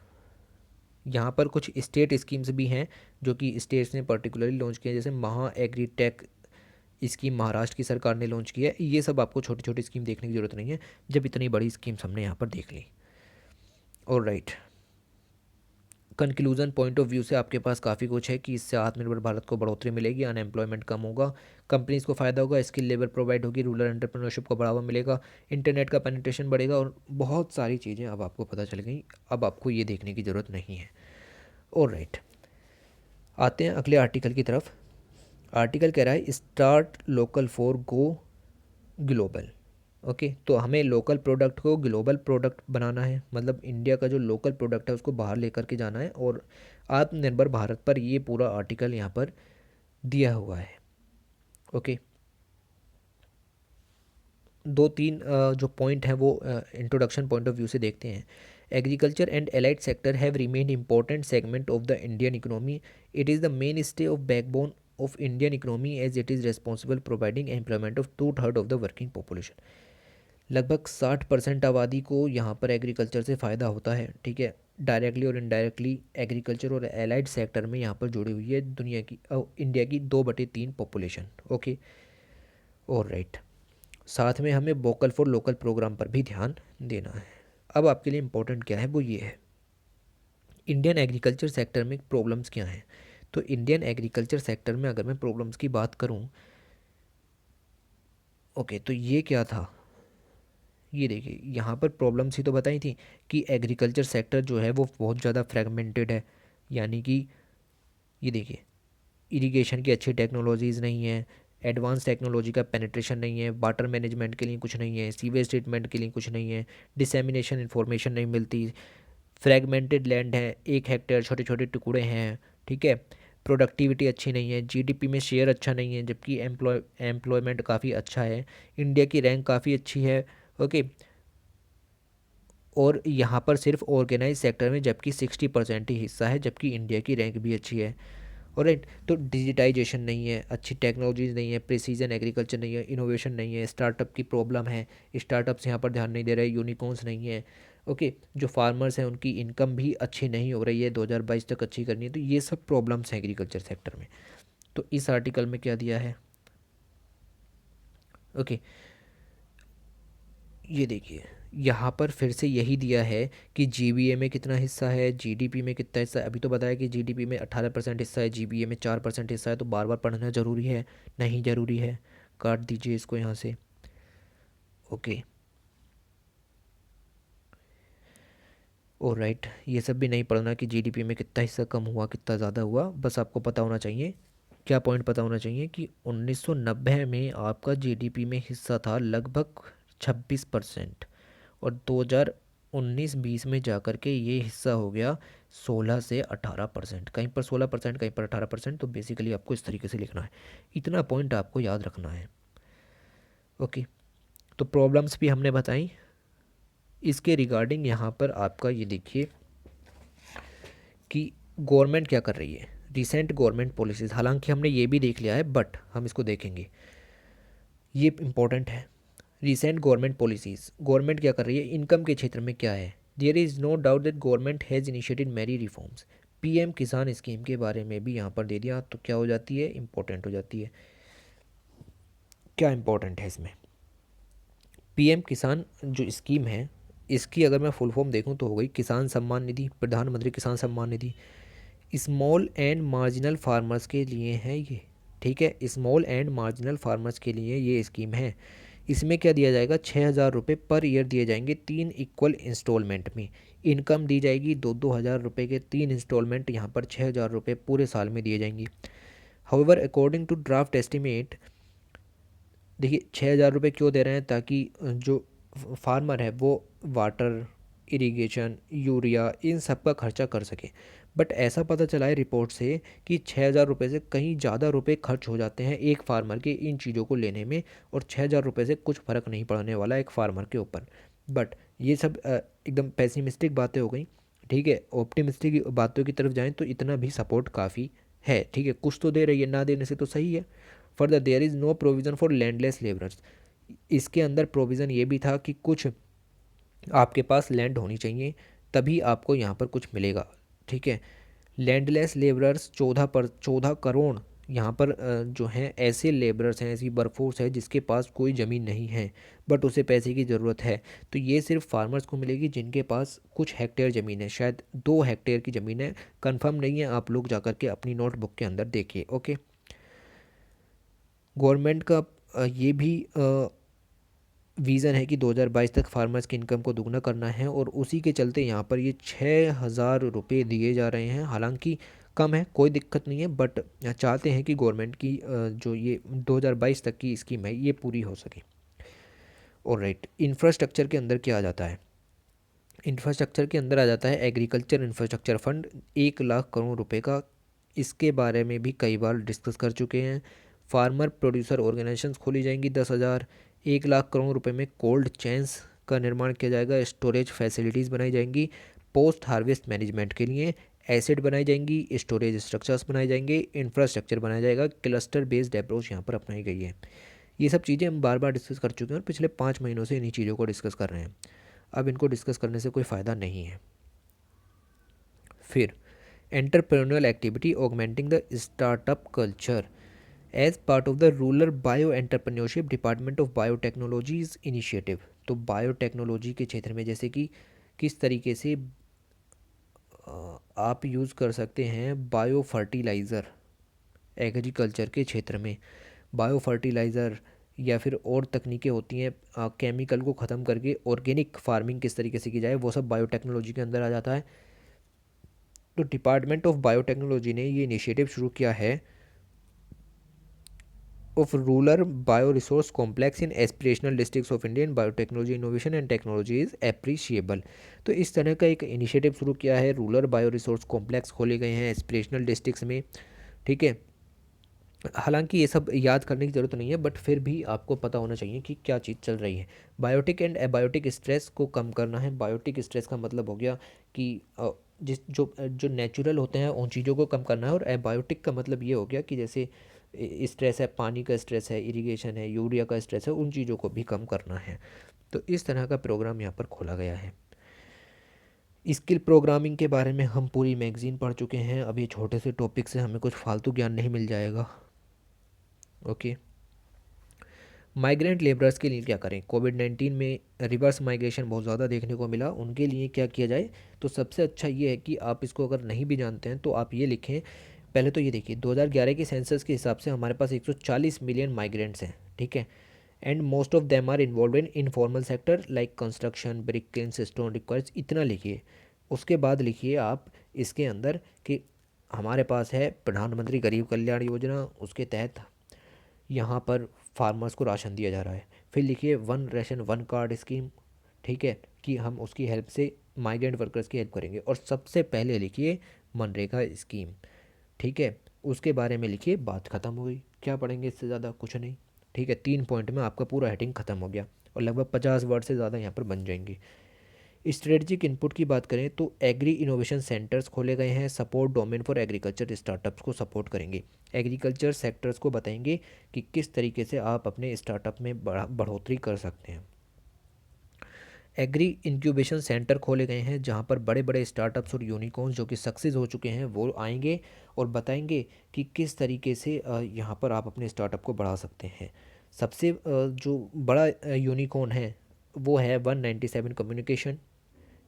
यहाँ पर कुछ स्टेट स्कीम्स भी हैं जो कि स्टेट्स ने पर्टिकुलरली लॉन्च किए हैं, जैसे महा एग्रीटेक स्कीम महाराष्ट्र की सरकार ने लॉन्च किया है। ये सब आपको छोटी छोटी स्कीम देखने की ज़रूरत नहीं है जब इतनी बड़ी स्कीम्स हमने यहाँ पर देख ली। Alright, conclusion point of view से आपके पास काफ़ी कुछ है कि इससे आत्मनिर्भर भारत को बढ़ोतरी मिलेगी, अनएम्प्लॉयमेंट कम होगा, कंपनीज़ को फ़ायदा होगा, स्किल लेवल प्रोवाइड होगी, रूरल एंटरप्रेन्योरशिप को बढ़ावा मिलेगा, इंटरनेट का पेनिट्रेशन बढ़ेगा, और बहुत सारी चीज़ें अब आपको पता चल गई। अब आपको ये देखने की ज़रूरत नहीं है। ऑलराइट, आते हैं अगले आर्टिकल की तरफ। आर्टिकल कह रहा है start local for go global. Okay, तो हमें लोकल प्रोडक्ट को ग्लोबल प्रोडक्ट बनाना है, मतलब इंडिया का जो लोकल प्रोडक्ट है उसको बाहर लेकर के जाना है, और आत्मनिर्भर भारत पर ये पूरा आर्टिकल यहाँ पर दिया हुआ है। ओके, दो तीन जो पॉइंट हैं वो इंट्रोडक्शन पॉइंट ऑफ व्यू से देखते हैं। Agriculture and allied sector have remained important segment of the Indian economy. It is the mainstay of backbone of Indian economy as it is responsible providing employment of 2/3 of the working population. लगभग 60% आबादी को यहाँ पर agriculture से फ़ायदा होता है, ठीक है। डायरेक्टली और इनडायरेक्टली एग्रीकल्चर और एलाइड सेक्टर में यहाँ पर जुड़ी हुई है दुनिया की इंडिया की 2/3 पॉपुलेशन। ओके, और राइट, साथ में हमें वोकल फॉर लोकल प्रोग्राम पर भी ध्यान देना है। अब आपके लिए इम्पोर्टेंट क्या है वो ये है, इंडियन एग्रीकल्चर सेक्टर में प्रॉब्लम्स क्या हैं। तो इंडियन एग्रीकल्चर सेक्टर में अगर मैं प्रॉब्लम्स की बात करूं, ओके, तो ये क्या था, ये देखिए यहाँ पर प्रॉब्लम्स ही तो बताई थी कि एग्रीकल्चर सेक्टर जो है वो बहुत ज़्यादा फ्रेगमेंटेड है, यानी कि ये देखिए इरिगेशन की अच्छी टेक्नोलॉजीज़ नहीं है, एडवांस टेक्नोलॉजी का पेनिट्रेशन नहीं है, वाटर मैनेजमेंट के लिए कुछ नहीं है, सीवेज ट्रीटमेंट के लिए कुछ नहीं है, डिसेमिनेशन इन्फॉर्मेशन नहीं मिलती, फ्रैगमेंटेड लैंड है, 1 हेक्टेयर छोटे छोटे टुकड़े हैं, ठीक है। प्रोडक्टिविटी अच्छी नहीं है, जीडीपी में शेयर अच्छा नहीं है, जबकि एम्प्लॉयमेंट काफ़ी अच्छा है, इंडिया की रैंक काफ़ी अच्छी है, ओके। और यहाँ पर सिर्फ ऑर्गेनाइज सेक्टर में जबकि 60% ही हिस्सा है, जबकि इंडिया की रैंक भी अच्छी है। और राइट, तो डिजिटाइजेशन नहीं है, अच्छी टेक्नोलॉजीज नहीं है, प्रिसीजन एग्रीकल्चर नहीं है, इनोवेशन नहीं है, स्टार्टअप की प्रॉब्लम है, स्टार्टअप्स यहाँ पर ध्यान नहीं दे रहे, यूनिकॉर्न्स नहीं है, ओके। जो फार्मर्स हैं उनकी इनकम भी अच्छी नहीं हो रही है, 2022 तक अच्छी करनी है, तो ये सब प्रॉब्लम्स हैं एग्रीकल्चर सेक्टर में। तो इस आर्टिकल में क्या दिया है, ओके, ये देखिए यहाँ पर फिर से यही दिया है कि जीबीए में कितना हिस्सा है, जीडीपी में कितना हिस्सा है। अभी तो बताया कि जीडीपी में 18% हिस्सा है, जीबीए में 4% हिस्सा है, तो बार बार पढ़ना ज़रूरी है? नहीं ज़रूरी है, काट दीजिए इसको यहाँ से, ओके। और राइट, ये सब भी नहीं पढ़ना कि जीडीपी में कितना हिस्सा कम हुआ कितना ज़्यादा हुआ, बस आपको पता होना चाहिए, क्या पॉइंट पता होना चाहिए कि 1990 में आपका जीडीपी में हिस्सा था लगभग 26%, और 2019-20 में जाकर के ये हिस्सा हो गया 16 से 18%, कहीं पर 16%, कहीं पर 18%। तो बेसिकली आपको इस तरीके से लिखना है, इतना पॉइंट आपको याद रखना है, ओके। तो प्रॉब्लम्स भी हमने बताई। इसके रिगार्डिंग यहाँ पर आपका ये देखिए कि गवर्नमेंट क्या कर रही है, रिसेंट गवर्नमेंट पॉलिसीज़, हालांकि हमने ये भी देख लिया है बट हम इसको देखेंगे, ये इम्पोर्टेंट है। रिसेंट गवर्नमेंट पॉलिसीज़, गवर्नमेंट क्या कर रही है इनकम के क्षेत्र में, क्या है। There is no doubt that government has initiated many reforms. PM Kisan scheme के बारे में भी यहाँ पर दे दिया, तो क्या हो जाती है, इम्पोर्टेंट हो जाती है। क्या इम्पोर्टेंट है इसमें, पीएम किसान जो स्कीम है, इसकी अगर मैं फुल फॉर्म देखूँ तो हो गई किसान सम्मान निधि, प्रधानमंत्री किसान Samman Nidhi. Small and marginal farmers के लिए है ये, ठीक है, स्मॉल एंड मार्जिनल फार्मर्स के लिए ये स्कीम है। इसमें क्या दिया जाएगा, 6,000 रुपये पर ईयर दिए जाएंगे 3 इक्वल इंस्टॉलमेंट में। इनकम दी जाएगी 2-2 हज़ार रुपये के 3 इंस्टॉलमेंट, यहाँ पर 6,000 रुपये पूरे साल में दिए जाएंगे। However according to draft estimate, देखिए 6,000 रुपये क्यों दे रहे हैं, ताकि जो फार्मर है वो वाटर, इरिगेशन, यूरिया, इन सब का खर्चा कर सके। बट ऐसा पता चला है रिपोर्ट से कि 6,000 रुपये से कहीं ज़्यादा रुपए खर्च हो जाते हैं एक फार्मर के इन चीज़ों को लेने में, और 6,000 रुपये से कुछ फ़र्क नहीं पड़ने वाला एक फार्मर के ऊपर। बट ये सब एकदम पेसिमिस्टिक बातें हो गई, ठीक है। ऑप्टिमिस्टिक बातों की तरफ जाएं तो इतना भी सपोर्ट काफ़ी है, ठीक है, कुछ तो दे रही है, ना देने से तो सही है। Further there is no provision for landless labourers, इसके अंदर प्रोविज़न ये भी था कि कुछ आपके पास लैंड होनी चाहिए तभी आपको यहाँ पर कुछ मिलेगा, ठीक है। लैंडलेस लेबरर्स 14 करोड़ यहाँ पर जो हैं ऐसे लेबरर्स हैं, ऐसी वर्कफोर्स है जिसके पास कोई ज़मीन नहीं है बट उसे पैसे की ज़रूरत है। तो ये सिर्फ फार्मर्स को मिलेगी जिनके पास कुछ हेक्टेयर ज़मीन है, शायद 2 हेक्टेयर की ज़मीन है, कंफर्म नहीं है, आप लोग जाकर के अपनी नोटबुक के अंदर देखिए, ओके। गवर्नमेंट का ये भी विज़न है कि 2022 तक फार्मर्स की इनकम को दुगना करना है, और उसी के चलते यहाँ पर ये 6,000 रुपये दिए जा रहे हैं। हालांकि कम है, कोई दिक्कत नहीं है, बट चाहते हैं कि गवर्नमेंट की जो ये 2022 तक की स्कीम है ये पूरी हो सके। और राइट, इंफ्रास्ट्रक्चर के अंदर क्या आ जाता है, इंफ्रास्ट्रक्चर के अंदर आ जाता है agriculture infrastructure fund, 1 lakh crore रुपए का। इसके बारे में भी कई बार डिस्कस कर चुके हैं। फार्मर प्रोड्यूसर ऑर्गेनाइजेशंस खोली जाएंगी 10,000। 1 लाख करोड़ रुपए में कोल्ड चेन्स का निर्माण किया जाएगा, स्टोरेज फैसिलिटीज़ बनाई जाएंगी, पोस्ट हार्वेस्ट मैनेजमेंट के लिए एसिड बनाई जाएंगी, स्टोरेज स्ट्रक्चर्स बनाए जाएंगे, इंफ्रास्ट्रक्चर बनाया जाएगा, क्लस्टर बेस्ड अप्रोच यहाँ पर अपनाई गई है। ये सब चीज़ें हम बार बार डिस्कस कर चुके हैं और पिछले 5 महीनों से इन्हीं चीज़ों को डिस्कस कर रहे हैं, अब इनको डिस्कस करने से कोई फ़ायदा नहीं है। फिर entrepreneurial activity augmenting the startup culture as part of the rural bio entrepreneurship department of biotechnologies initiative. तो बायोटेक्नोलॉजी के क्षेत्र में जैसे कि किस तरीके से आप यूज़ कर सकते हैं बायो फर्टिलाइज़र एग्रीकल्चर के क्षेत्र में, बायो फर्टिलाइज़र या फिर और तकनीकें होती हैं केमिकल को ख़त्म करके ऑर्गेनिक फार्मिंग किस तरीके से की जाए, वो सब बायोटेक्नोलॉजी के अंदर आ जाता है। तो डिपार्टमेंट ऑफ बायोटेक्नोलॉजी ने ये इनिशिएटिव शुरू किया है of rural bio resource complex in aspirational districts of Indian biotechnology innovation and technology is appreciable. तो इस तरह का एक इनिशिएटिव शुरू किया है, रूरल बायो रिसोर्स कॉम्प्लेक्स खोले गए हैं एस्पिरेशनल डिस्ट्रिक्ट्स में, ठीक है। हालांकि ये सब याद करने की ज़रूरत नहीं है, बट फिर भी आपको पता होना चाहिए कि क्या चीज़ चल रही है। बायोटिक एंड एबायोटिक स्ट्रेस को कम करना है। बायोटिक स्ट्रेस का मतलब हो गया कि जिस जो जो नेचुरल होते हैं उन चीज़ों को कम करना है, और एबायोटिक का मतलब ये हो गया कि जैसे स्ट्रेस है, पानी का स्ट्रेस है, इरिगेशन है, यूरिया का स्ट्रेस है, उन चीज़ों को भी कम करना है। तो इस तरह का प्रोग्राम यहाँ पर खोला गया है। स्किल प्रोग्रामिंग के बारे में हम पूरी मैगज़ीन पढ़ चुके हैं, अब ये छोटे से टॉपिक से हमें कुछ फालतू ज्ञान नहीं मिल जाएगा। ओके। माइग्रेंट लेबरर्स के लिए क्या करें? कोविड-19 में रिवर्स माइग्रेशन बहुत ज़्यादा देखने को मिला, उनके लिए क्या किया जाए? तो सबसे अच्छा ये है कि आप इसको अगर नहीं भी जानते हैं तो आप ये लिखें। पहले तो ये देखिए, 2011 के सेंसस के हिसाब से हमारे पास 140 मिलियन माइग्रेंट्स हैं, ठीक है। And most of them are involve in informal sector like construction, brick kilns, stone requires. इतना लिखिए। उसके बाद लिखिए आप इसके अंदर कि हमारे पास है प्रधानमंत्री गरीब कल्याण योजना, उसके तहत यहाँ पर फार्मर्स को राशन दिया जा रहा है। फिर लिखिए one ration one card scheme, ठीक है, कि हम उसकी हेल्प से माइग्रेंट वर्कर्स की हेल्प करेंगे। और सबसे पहले लिखिए मनरेगा स्कीम, ठीक है। उसके बारे में लिखिए, बात ख़त्म हो गई। क्या पढ़ेंगे इससे ज़्यादा? कुछ नहीं, ठीक है। 3 पॉइंट में आपका पूरा हेडिंग ख़त्म हो गया, और लगभग 50 वर्ड से ज़्यादा यहाँ पर बन जाएंगे। स्ट्रेटजिक इनपुट की बात करें तो एग्री इनोवेशन सेंटर्स खोले गए हैं, support domain for agriculture startups को सपोर्ट करेंगे। एग्रीकल्चर सेक्टर्स को बताएंगे कि किस तरीके से आप अपने स्टार्टअप में बढ़ोतरी कर सकते हैं। एग्री इंक्यूबेशन सेंटर खोले गए हैं जहां पर बड़े बड़े स्टार्टअप्स और यूनिकॉर्न्स जो कि सक्सेस हो चुके हैं वो आएंगे और बताएंगे कि किस तरीके से यहां पर आप अपने स्टार्टअप को बढ़ा सकते हैं। सबसे जो बड़ा यूनिकॉर्न है वो है 197 कम्युनिकेशन,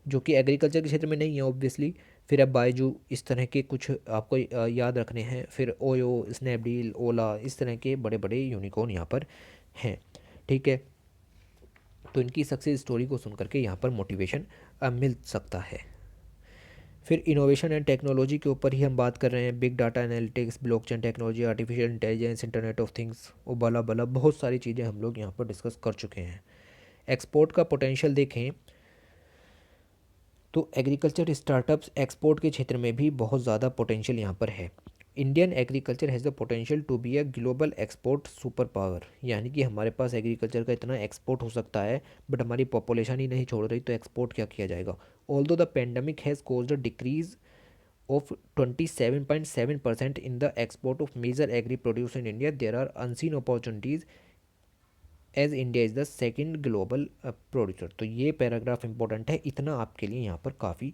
जो कि एग्रीकल्चर के क्षेत्र में नहीं है ऑब्वियसली। फिर अब बायजू, इस तरह के कुछ आपको याद रखने हैं। फिर ओयो, स्नैपडील, ओला, इस तरह के बड़े बड़े यूनिकॉर्न यहाँ पर हैं, ठीक है। तो इनकी सक्सेस स्टोरी को सुन करके यहाँ पर मोटिवेशन मिल सकता है। फिर इनोवेशन एंड टेक्नोलॉजी के ऊपर ही हम बात कर रहे हैं। Big data analytics, blockchain technology, artificial intelligence, internet of things और बला बला बहुत सारी चीज़ें हम लोग यहाँ पर डिस्कस कर चुके हैं। एक्सपोर्ट का पोटेंशियल देखें तो एग्रीकल्चर स्टार्टअप्स एक्सपोर्ट के क्षेत्र में भी बहुत ज़्यादा पोटेंशियल यहाँ पर है। Indian agriculture has the potential to be a global export super power, यानी कि हमारे पास एग्रीकल्चर का इतना एक्सपोर्ट हो सकता है, बट हमारी पॉपुलेशन ही नहीं छोड़ रही, तो एक्सपोर्ट क्या किया जाएगा? Although the pandemic has caused a decrease of 27.7% in the export of major agri produce in India, there are unseen opportunities as India is the second global producer. तो ये पैराग्राफ इंपॉर्टेंट है, इतना आपके लिए यहाँ पर काफ़ी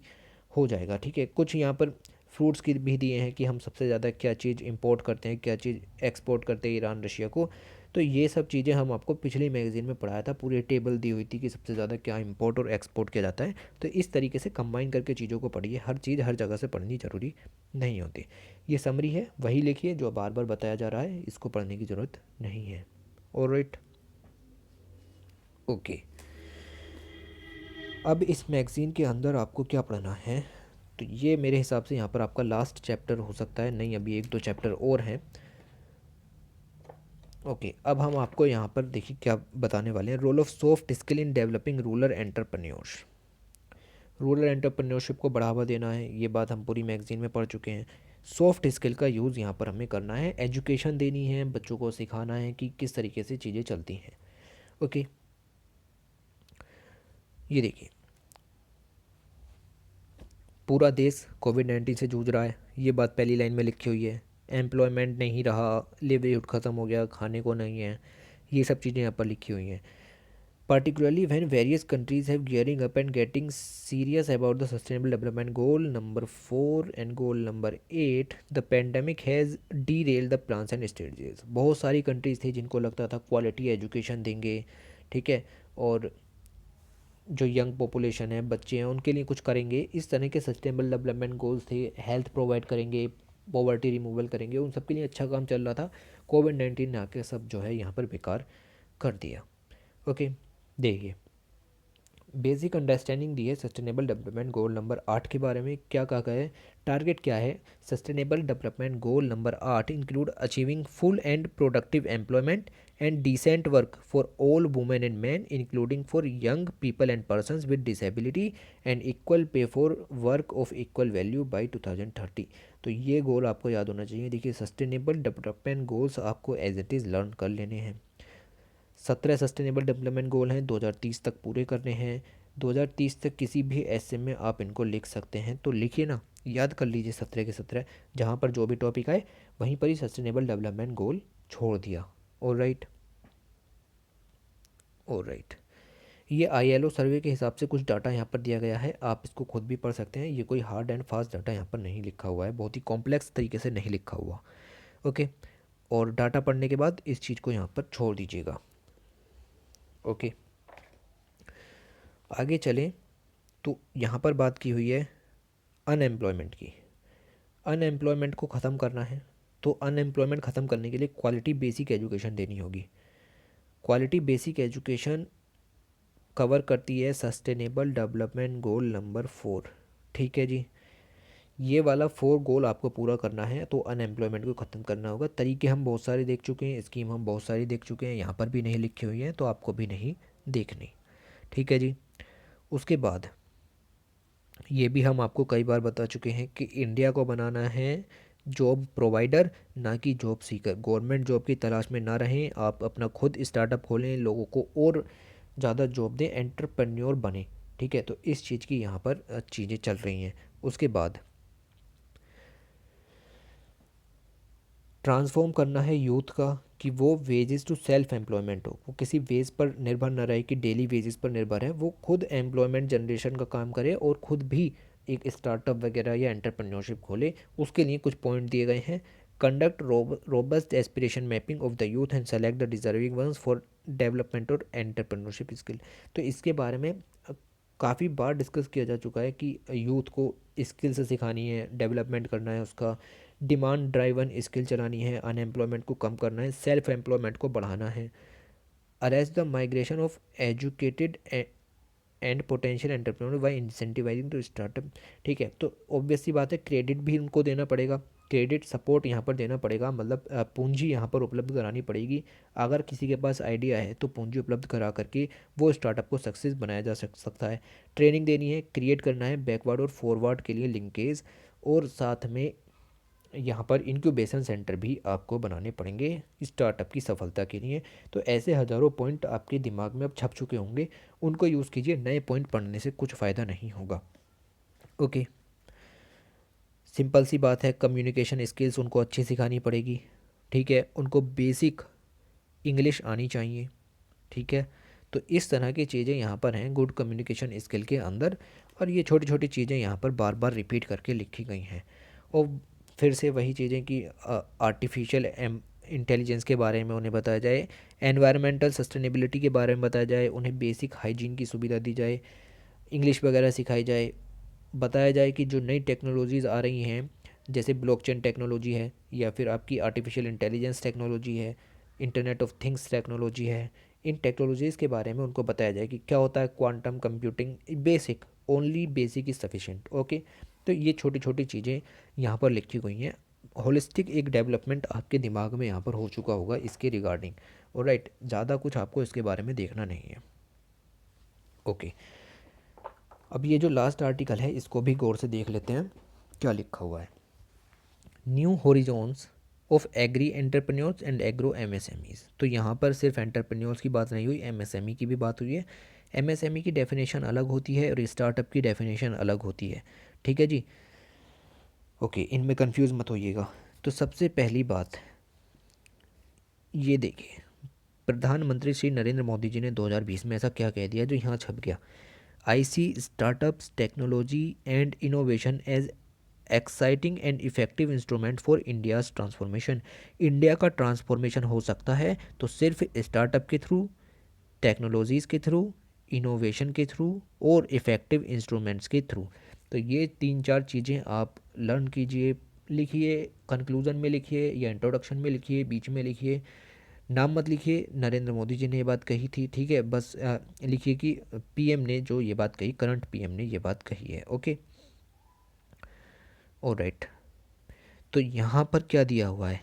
हो जाएगा, ठीक है। कुछ यहाँ पर फ्रूट्स की भी दिए हैं कि हम सबसे ज़्यादा क्या चीज़ इंपोर्ट करते हैं, क्या चीज़ एक्सपोर्ट करते हैं ईरान रशिया को। तो ये सब चीज़ें हम आपको पिछली मैगज़ीन में पढ़ाया था, पूरी टेबल दी हुई थी कि सबसे ज़्यादा क्या इंपोर्ट और एक्सपोर्ट किया जाता है। तो इस तरीके से कंबाइन करके चीज़ों को पढ़िए, हर चीज़ हर जगह से पढ़नी ज़रूरी नहीं होती। ये समरी है, वही लिखिए जो बार बार बताया जा रहा है, इसको पढ़ने की ज़रूरत नहीं है। Alright, okay. अब इस मैगज़ीन के अंदर आपको क्या पढ़ना है? तो ये मेरे हिसाब से यहाँ पर आपका लास्ट चैप्टर हो सकता है, नहीं अभी 1-2 चैप्टर और हैं। ओके, अब हम आपको यहाँ पर देखिए क्या बताने वाले हैं। Role of soft skill in developing rural entrepreneurs. Rural entrepreneurship को बढ़ावा देना है, ये बात हम पूरी मैगज़ीन में पढ़ चुके हैं। सॉफ्ट स्किल का यूज़ यहाँ पर हमें करना है, एजुकेशन देनी है, बच्चों को सिखाना है कि किस तरीके से चीज़ें चलती हैं। ओके, ये देखिए पूरा देश कोविड-19 से जूझ रहा है, ये बात पहली लाइन में लिखी हुई है। एम्प्लॉयमेंट नहीं रहा, लिवलीहुड ख़त्म हो गया, खाने को नहीं है, ये सब चीज़ें यहाँ पर लिखी हुई हैं। particularly when various countries have gearing up and getting serious about the sustainable development goal number 4 and goal number 8, the pandemic has derailed the plans and strategies। बहुत सारी कंट्रीज थी जिनको लगता था क्वालिटी एजुकेशन देंगे, ठीक है, और जो यंग पॉपुलेशन है, बच्चे हैं, उनके लिए कुछ करेंगे, इस तरह के सस्टेनेबल डेवलपमेंट गोल्स थे। हेल्थ प्रोवाइड करेंगे, पॉवर्टी रिमूवल करेंगे, उन सब के लिए अच्छा काम चल रहा था। कोविड-19 ने आके सब जो है यहाँ पर बेकार कर दिया। ओके, देखिए बेसिक अंडरस्टैंडिंग दी है सस्टेनेबल डेवलपमेंट गोल नंबर 8 के बारे में। क्या कहा गया है, टारगेट क्या है, sustainable development goal number 8 include achieving full and productive employment and decent work for all women and man including for young people and persons with disability and equal pay for work of equal value by 2030। तो ये goal आपको याद होना चाहिए। देखिए sustainable development goals आपको as it is learn कर लेने हैं। 17 सस्टेनेबल डेवलपमेंट गोल हैं, 2030 तक पूरे करने हैं। 2030 तक किसी भी ऐसे में आप इनको लिख सकते हैं, तो लिखिए ना, याद कर लीजिए 17 के 17, जहाँ पर जो भी टॉपिक आए वहीं पर ही सस्टेनेबल डेवलपमेंट गोल छोड़ दिया। All right, all right. ये ILO सर्वे के हिसाब से कुछ डाटा यहाँ पर दिया गया है, आप इसको खुद भी पढ़ सकते हैं। ये कोई हार्ड एंड फास्ट डाटा यहाँ पर नहीं लिखा हुआ है, बहुत ही कॉम्प्लेक्स तरीके से नहीं लिखा हुआ। ओके, और डाटा पढ़ने के बाद इस चीज़ को यहाँ पर छोड़ दीजिएगा। ओके, आगे चलें तो यहाँ पर बात की हुई है अनएम्प्लॉयमेंट की। अनएम्प्लॉयमेंट को ख़त्म करना है, तो अनएम्प्लॉयमेंट ख़त्म करने के लिए क्वालिटी बेसिक एजुकेशन देनी होगी। क्वालिटी बेसिक एजुकेशन कवर करती है सस्टेनेबल डेवलपमेंट गोल नंबर 4। ठीक है जी, ये वाला 4 गोल आपको पूरा करना है, तो अनएम्प्लॉयमेंट को ख़त्म करना होगा। तरीके हम बहुत सारे देख चुके हैं, स्कीम हम बहुत सारी देख चुके हैं, यहाँ पर भी नहीं लिखी हुई है, तो आपको भी नहीं देखनी। ठीक है जी। उसके बाद ये भी हम आपको कई बार बता चुके हैं कि इंडिया को बनाना है जॉब प्रोवाइडर, ना कि जॉब सीकर। गवर्नमेंट जॉब की तलाश में ना रहें, आप अपना खुद स्टार्टअप खोलें, लोगों को और ज़्यादा जॉब दें, एंटरप्रेन्योर बने। ठीक है, तो इस चीज़ की यहाँ पर चीज़ें चल रही हैं। उसके बाद ट्रांसफॉर्म करना है यूथ का कि वो वेजेस टू सेल्फ एम्प्लॉयमेंट हो, वो किसी वेज पर निर्भर न रहे कि डेली वेजेस पर निर्भर है, वो खुद एम्प्लॉयमेंट जनरेशन का काम करे और खुद भी एक स्टार्टअप वगैरह या एंटरप्रेन्योरशिप खोले। उसके लिए कुछ पॉइंट दिए गए हैं। Conduct robust aspiration mapping of the youth and select the deserving ones for development और एंटरप्रेन्योरशिप स्किल। तो इसके बारे में काफ़ी बार डिस्कस किया जा चुका है कि यूथ को स्किल्स सिखानी है, डेवलपमेंट करना है, उसका डिमांड ड्राइवन स्किल चलानी है, अनएम्प्लॉयमेंट को कम करना है, सेल्फ एम्प्लॉयमेंट को बढ़ाना है, arrest the migration of educated and potential entrepreneur by incentivising to startup. ठीक है, तो ऑब्वियस सी बात है, क्रेडिट भी उनको देना पड़ेगा, क्रेडिट सपोर्ट यहाँ पर देना पड़ेगा, मतलब पूंजी यहाँ पर उपलब्ध करानी पड़ेगी। अगर किसी के पास आइडिया है तो पूंजी उपलब्ध करा करके वो स्टार्टअप को सक्सेस बनाया जा सकता है। ट्रेनिंग देनी है, क्रिएट करना है बैकवर्ड और फॉरवर्ड के लिए लिंकेज, और साथ में यहाँ पर इंक्यूबेशन सेंटर भी आपको बनाने पड़ेंगे स्टार्टअप की सफलता के लिए। तो ऐसे हज़ारों पॉइंट आपके दिमाग में अब छप चुके होंगे, उनको यूज़ कीजिए, नए पॉइंट पढ़ने से कुछ फ़ायदा नहीं होगा। ओके, सिंपल सी बात है, कम्युनिकेशन स्किल्स उनको अच्छी सिखानी पड़ेगी। ठीक है, उनको बेसिक इंग्लिश आनी चाहिए। ठीक है, तो इस तरह की चीज़ें यहाँ पर हैं गुड कम्युनिकेशन स्किल के अंदर, और ये छोटी छोटी चीज़ें यहाँ पर बार बार रिपीट करके लिखी गई हैं। और फिर से वही चीज़ें कि आर्टिफिशियल इंटेलिजेंस के बारे में उन्हें बताया जाए, एनवायरमेंटल सस्टेनेबिलिटी के बारे में बताया जाए, उन्हें बेसिक हाइजीन की सुविधा दी जाए, इंग्लिश वगैरह सिखाई जाए, बताया जाए कि जो नई टेक्नोलॉजीज़ आ रही हैं जैसे ब्लॉकचेन टेक्नोलॉजी है, या फिर आपकी आर्टिफिशियल इंटेलिजेंस टेक्नोलॉजी है, इंटरनेट ऑफ थिंग्स टेक्नोलॉजी है, इन टेक्नोलॉजीज़ के बारे में उनको बताया जाए कि क्या होता है quantum computing, basic, only basic is sufficient. Okay, तो ये छोटी छोटी चीज़ें यहाँ पर लिखी गई हैं। होलिस्टिक एक डेवलपमेंट आपके दिमाग में यहाँ पर हो चुका होगा इसके रिगार्डिंग। ऑलराइट, ज़्यादा कुछ आपको इसके बारे में देखना नहीं है। ओके, अब ये जो लास्ट आर्टिकल है इसको भी गौर से देख लेते हैं क्या लिखा हुआ है। New horizons of agri entrepreneurs and agro MSMEs। तो यहाँ पर सिर्फ एंटरप्रेन्योर्स की बात नहीं हुई, MSME की भी बात हुई है। MSME की डेफिनेशन अलग होती है और स्टार्टअप की डेफिनेशन अलग होती है। ठीक है जी, ओके, इनमें कंफ्यूज मत होइएगा। तो सबसे पहली बात ये देखिए, प्रधानमंत्री श्री नरेंद्र मोदी जी ने 2020 में ऐसा क्या कह दिया जो यहाँ छप गया, I see startups technology and innovation as exciting and effective instrument for India's transformation. India का ट्रांसफॉर्मेशन हो सकता है तो सिर्फ स्टार्टअप के थ्रू, टेक्नोलॉजीज़ के थ्रू, इनोवेशन के थ्रू और इफ़ेक्टिव इंस्ट्रूमेंट्स के थ्रू। तो ये 3-4 चीज़ें आप लर्न कीजिए, लिखिए, कंक्लूज़न में लिखिए या इंट्रोडक्शन में लिखिए, बीच में लिखिए, नाम मत लिखिए, नरेंद्र मोदी जी ने ये बात कही थी, ठीक है, बस लिखिए कि पीएम ने जो ये बात कही, करंट पीएम ने ये बात कही है। Okay, alright. तो यहाँ पर क्या दिया हुआ है,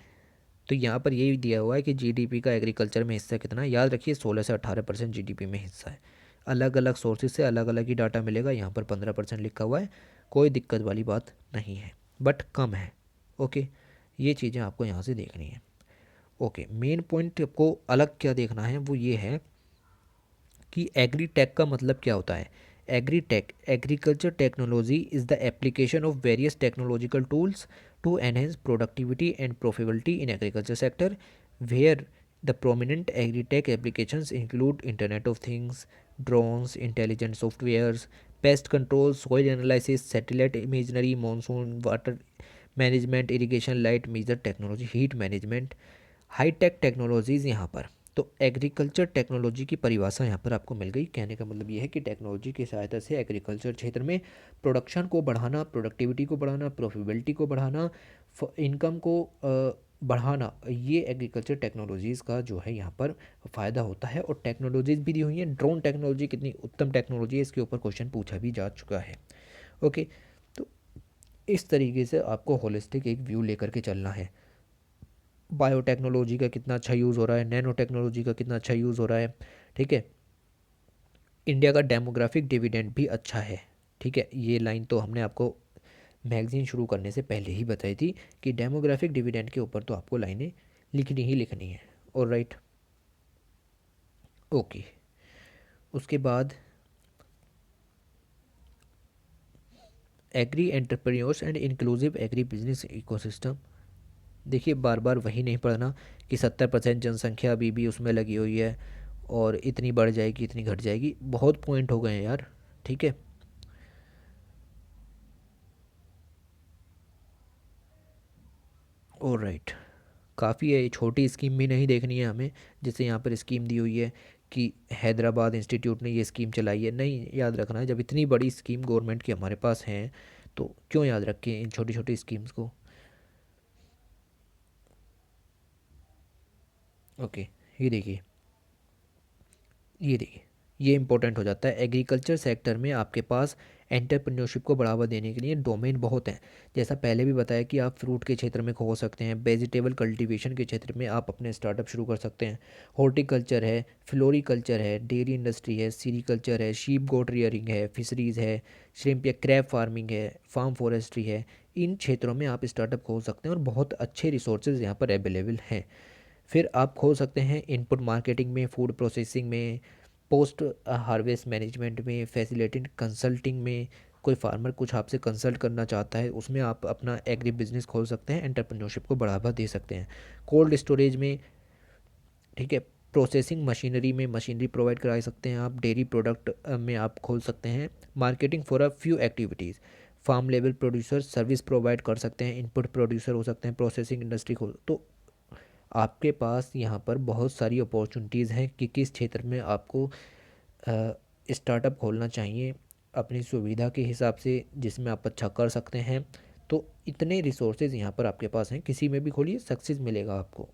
तो यहाँ पर यही दिया हुआ है कि जीडीपी का एग्रीकल्चर में हिस्सा कितना है। याद रखिए 16 से 18% जीडीपी में हिस्सा है। अलग अलग सोर्सेज से अलग अलग ही डाटा मिलेगा, यहाँ पर 15% लिखा हुआ है, कोई दिक्कत वाली बात नहीं है, बट कम है। ओके, ये चीज़ें आपको यहाँ से देखनी है। ओके, मेन पॉइंट आपको अलग क्या देखना है वो ये है कि एग्री टेक का मतलब क्या होता है। Agri tech, agriculture technology is the application of various technological tools to enhance productivity and profitability in agriculture sector, where the prominent agri tech applications include internet of things, drones, intelligent softwares, pest control, soil analysis, satellite imaginary, monsoon water management, irrigation, light measure technology, heat management, high tech technologies यहाँ पर। तो agriculture technology की परिभाषा यहाँ पर आपको मिल गई। कहने का मतलब ये है कि टेक्नोलॉजी की सहायता से एग्रीकल्चर क्षेत्र में प्रोडक्शन को बढ़ाना, प्रोडक्टिविटी को बढ़ाना, प्रॉफिटेबिलिटी को बढ़ाना, इनकम को बढ़ाना, ये एग्रीकल्चर टेक्नोलॉजीज़ का जो है यहाँ पर फ़ायदा होता है। और टेक्नोलॉजीज़ भी दी हुई हैं। ड्रोन टेक्नोलॉजी कितनी उत्तम टेक्नोलॉजी है, इसके ऊपर क्वेश्चन पूछा भी जा चुका है। ओके, तो इस तरीके से आपको होलिस्टिक एक व्यू लेकर के चलना है। बायोटेक्नोलॉजी का कितना अच्छा यूज़ हो रहा है, नैनो टेक्नोलॉजी का कितना अच्छा यूज़ हो रहा है, ठीक है। इंडिया का डेमोग्राफिक डिविडेंड भी अच्छा है, ठीक है। ये लाइन तो हमने आपको मैगज़ीन शुरू करने से पहले ही बताई थी कि डेमोग्राफिक डिविडेंड के ऊपर तो आपको लाइनें लिखनी ही लिखनी है। और राइट, ओके, उसके बाद agri entrepreneurs and inclusive agri business ecosystem. देखिए बार बार वही नहीं पढ़ना कि 70% जनसंख्या अभी भी उसमें लगी हुई है और इतनी बढ़ जाएगी, इतनी घट जाएगी, बहुत पॉइंट हो गए हैं यार, ठीक है। और राइट, काफ़ी है, ये छोटी स्कीम भी नहीं देखनी है हमें। जैसे यहाँ पर स्कीम दी हुई है कि हैदराबाद इंस्टीट्यूट ने ये स्कीम चलाई है, नहीं याद रखना है। जब इतनी बड़ी स्कीम गवर्नमेंट की हमारे पास हैं तो क्यों याद रखें इन छोटी छोटी स्कीम्स को। ओके, ये देखिए, ये देखिए, ये इंपॉर्टेंट हो जाता है। एग्रीकल्चर सेक्टर में आपके पास एंटरप्रेन्योरशिप को बढ़ावा देने के लिए डोमेन बहुत हैं। जैसा पहले भी बताया कि आप फ्रूट के क्षेत्र में हो सकते हैं, वेजिटेबल कल्टीवेशन के क्षेत्र में आप अपने स्टार्टअप शुरू कर सकते हैं, हॉर्टिकल्चर है, फ्लोरिकल्चर है, डेयरी इंडस्ट्री है, सीरीकल्चर है, शीप गोट रियरिंग है, फिशरीज़ है, श्रिम्प या क्रैब फार्मिंग है, फार्म फॉरेस्ट्री है। इन क्षेत्रों में आप स्टार्टअप खोल सकते हैं और बहुत अच्छे रिसोर्सेज यहाँ पर अवेलेबल हैं। फिर आप खोल सकते हैं इनपुट मार्केटिंग में, फूड प्रोसेसिंग में, पोस्ट हार्वेस्ट मैनेजमेंट में, फैसिलिटेट कंसल्टिंग में। कोई फार्मर कुछ आपसे कंसल्ट करना चाहता है, उसमें आप अपना एग्री बिजनेस खोल सकते हैं, एंटरप्रेन्योरशिप को बढ़ावा दे सकते हैं। कोल्ड स्टोरेज में, ठीक है, प्रोसेसिंग मशीनरी में मशीनरी प्रोवाइड करा सकते हैं आप। डेयरी प्रोडक्ट में आप खोल सकते हैं। Marketing for a few activities, farm level producer service provide कर सकते हैं, इनपुट प्रोड्यूसर हो सकते हैं, प्रोसेसिंग इंडस्ट्री खोल। तो आपके पास यहाँ पर बहुत सारी अपॉर्चुनिटीज़ हैं कि किस क्षेत्र में आपको स्टार्टअप खोलना चाहिए अपनी सुविधा के हिसाब से, जिसमें आप अच्छा कर सकते हैं। तो इतने रिसोर्सेज यहाँ पर आपके पास हैं, किसी में भी खोलिए सक्सेस मिलेगा आपको।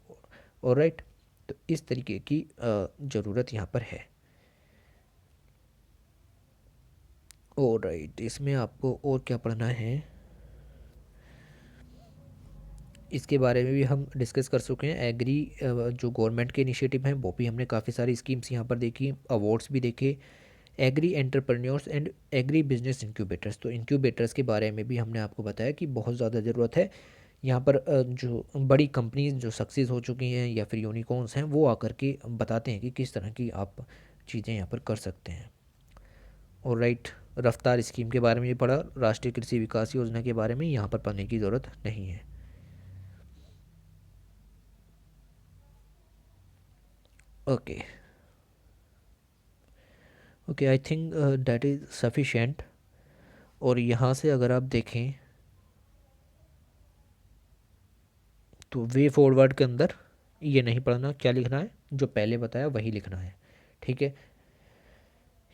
और राइट, तो इस तरीके की ज़रूरत यहाँ पर है। और राइट, इसमें आपको और क्या पढ़ना है, इसके बारे में भी हम डिस्कस कर चुके हैं। एग्री जो गवर्नमेंट के इनिशिएटिव हैं वो भी हमने काफ़ी सारी स्कीम्स यहाँ पर देखी, अवार्ड्स भी देखे। Agri entrepreneurs and agri business incubators, तो इंक्यूबेटर्स के बारे में भी हमने आपको बताया कि बहुत ज़्यादा ज़रूरत है यहाँ पर। जो बड़ी कंपनीज जो सक्सेस हो चुकी हैं या फिर यूनिकॉर्न्स हैं, वो आकर के बताते हैं कि किस तरह की आप चीज़ें यहाँ पर कर सकते हैं। और राइट, रफ्तार स्कीम के बारे में भी पढ़ा, राष्ट्रीय कृषि विकास योजना के बारे में यहाँ पर पढ़ने की ज़रूरत नहीं है। Okay, okay, I think that is sufficient. और यहाँ से अगर आप देखें तो वे फॉरवर्ड के अंदर ये नहीं पढ़ना, क्या लिखना है, जो पहले बताया वही लिखना है, ठीक है।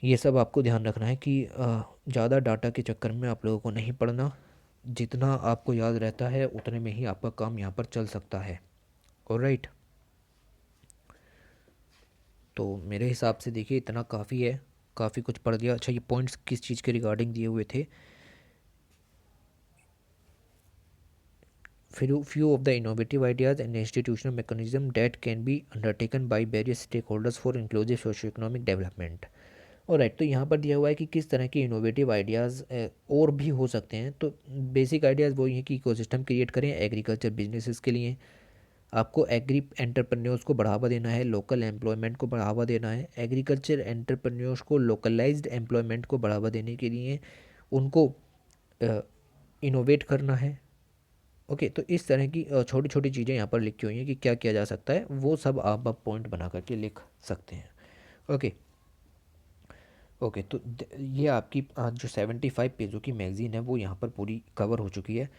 ये सब आपको ध्यान रखना है कि ज़्यादा डाटा के चक्कर में आप लोगों को नहीं पढ़ना। जितना आपको याद रहता है उतने में ही आपका काम यहाँ पर चल सकता है। ऑलराइट, तो मेरे हिसाब से देखिए इतना काफ़ी है, काफ़ी कुछ पढ़ दिया। अच्छा, ये पॉइंट्स किस चीज़ के रिगार्डिंग दिए हुए थे? Few of the innovative ideas and institutional mechanism that can be undertaken by various stakeholders for inclusive socio-economic development। और राइट, तो यहाँ पर दिया हुआ है कि किस तरह के इनोवेटिव आइडियाज़ और भी हो सकते हैं। तो बेसिक आइडियाज़ वही हैं कि इकोसिस्टम क्रिएट करें एग्रीकल्चर बिजनेसेस के लिए, आपको एग्री एंटरप्रेन्योर्स को बढ़ावा देना है, लोकल एम्प्लॉयमेंट को बढ़ावा देना है, एग्रीकल्चर एंटरप्रेन्योर्स को लोकलाइज्ड एम्प्लॉयमेंट को बढ़ावा देने के लिए उनको इनोवेट करना है। ओके, तो इस तरह की छोटी छोटी चीज़ें यहाँ पर लिखी हुई हैं कि क्या किया जा सकता है, वो सब आप अब पॉइंट बना करके लिख सकते हैं। ओके। ओके, तो ये आपकी जो 75 पेजों की मैगज़ीन है वो यहाँ पर पूरी कवर हो चुकी है।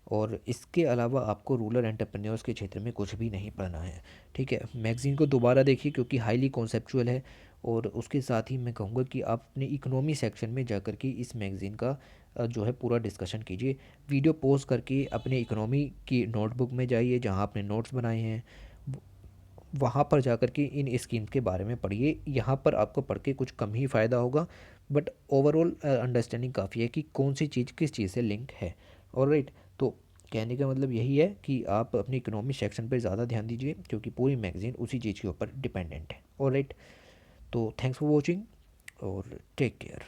और इसके अलावा आपको रूरल एंटरप्रेन्योर्स के क्षेत्र में कुछ भी नहीं पढ़ना है। ठीक है, मैगज़ीन को दोबारा देखिए क्योंकि हाईली कॉन्सेप्चुअल है। और उसके साथ ही मैं कहूँगा कि आप अपने इकोनॉमी सेक्शन में जा कर के इस मैगज़ीन का जो है पूरा डिस्कशन कीजिए। वीडियो पॉज करके अपने इकोनॉमी की नोटबुक में जाइए जहाँ आपने नोट्स बनाए हैं, वहाँ पर जा कर के इन स्कीम्स के बारे में पढ़िए। यहाँ पर आपको पढ़ के कुछ कम ही फ़ायदा होगा, बट ओवरऑल अंडरस्टैंडिंग काफ़ी है कि कौन सी चीज़ किस चीज़ से लिंक है। ऑलराइट, तो कहने का मतलब यही है कि आप अपनी इकोनॉमी सेक्शन पर ज़्यादा ध्यान दीजिए क्योंकि पूरी मैगज़ीन उसी चीज़ के ऊपर डिपेंडेंट है। ऑलराइट, तो थैंक्स फॉर वॉचिंग और टेक केयर।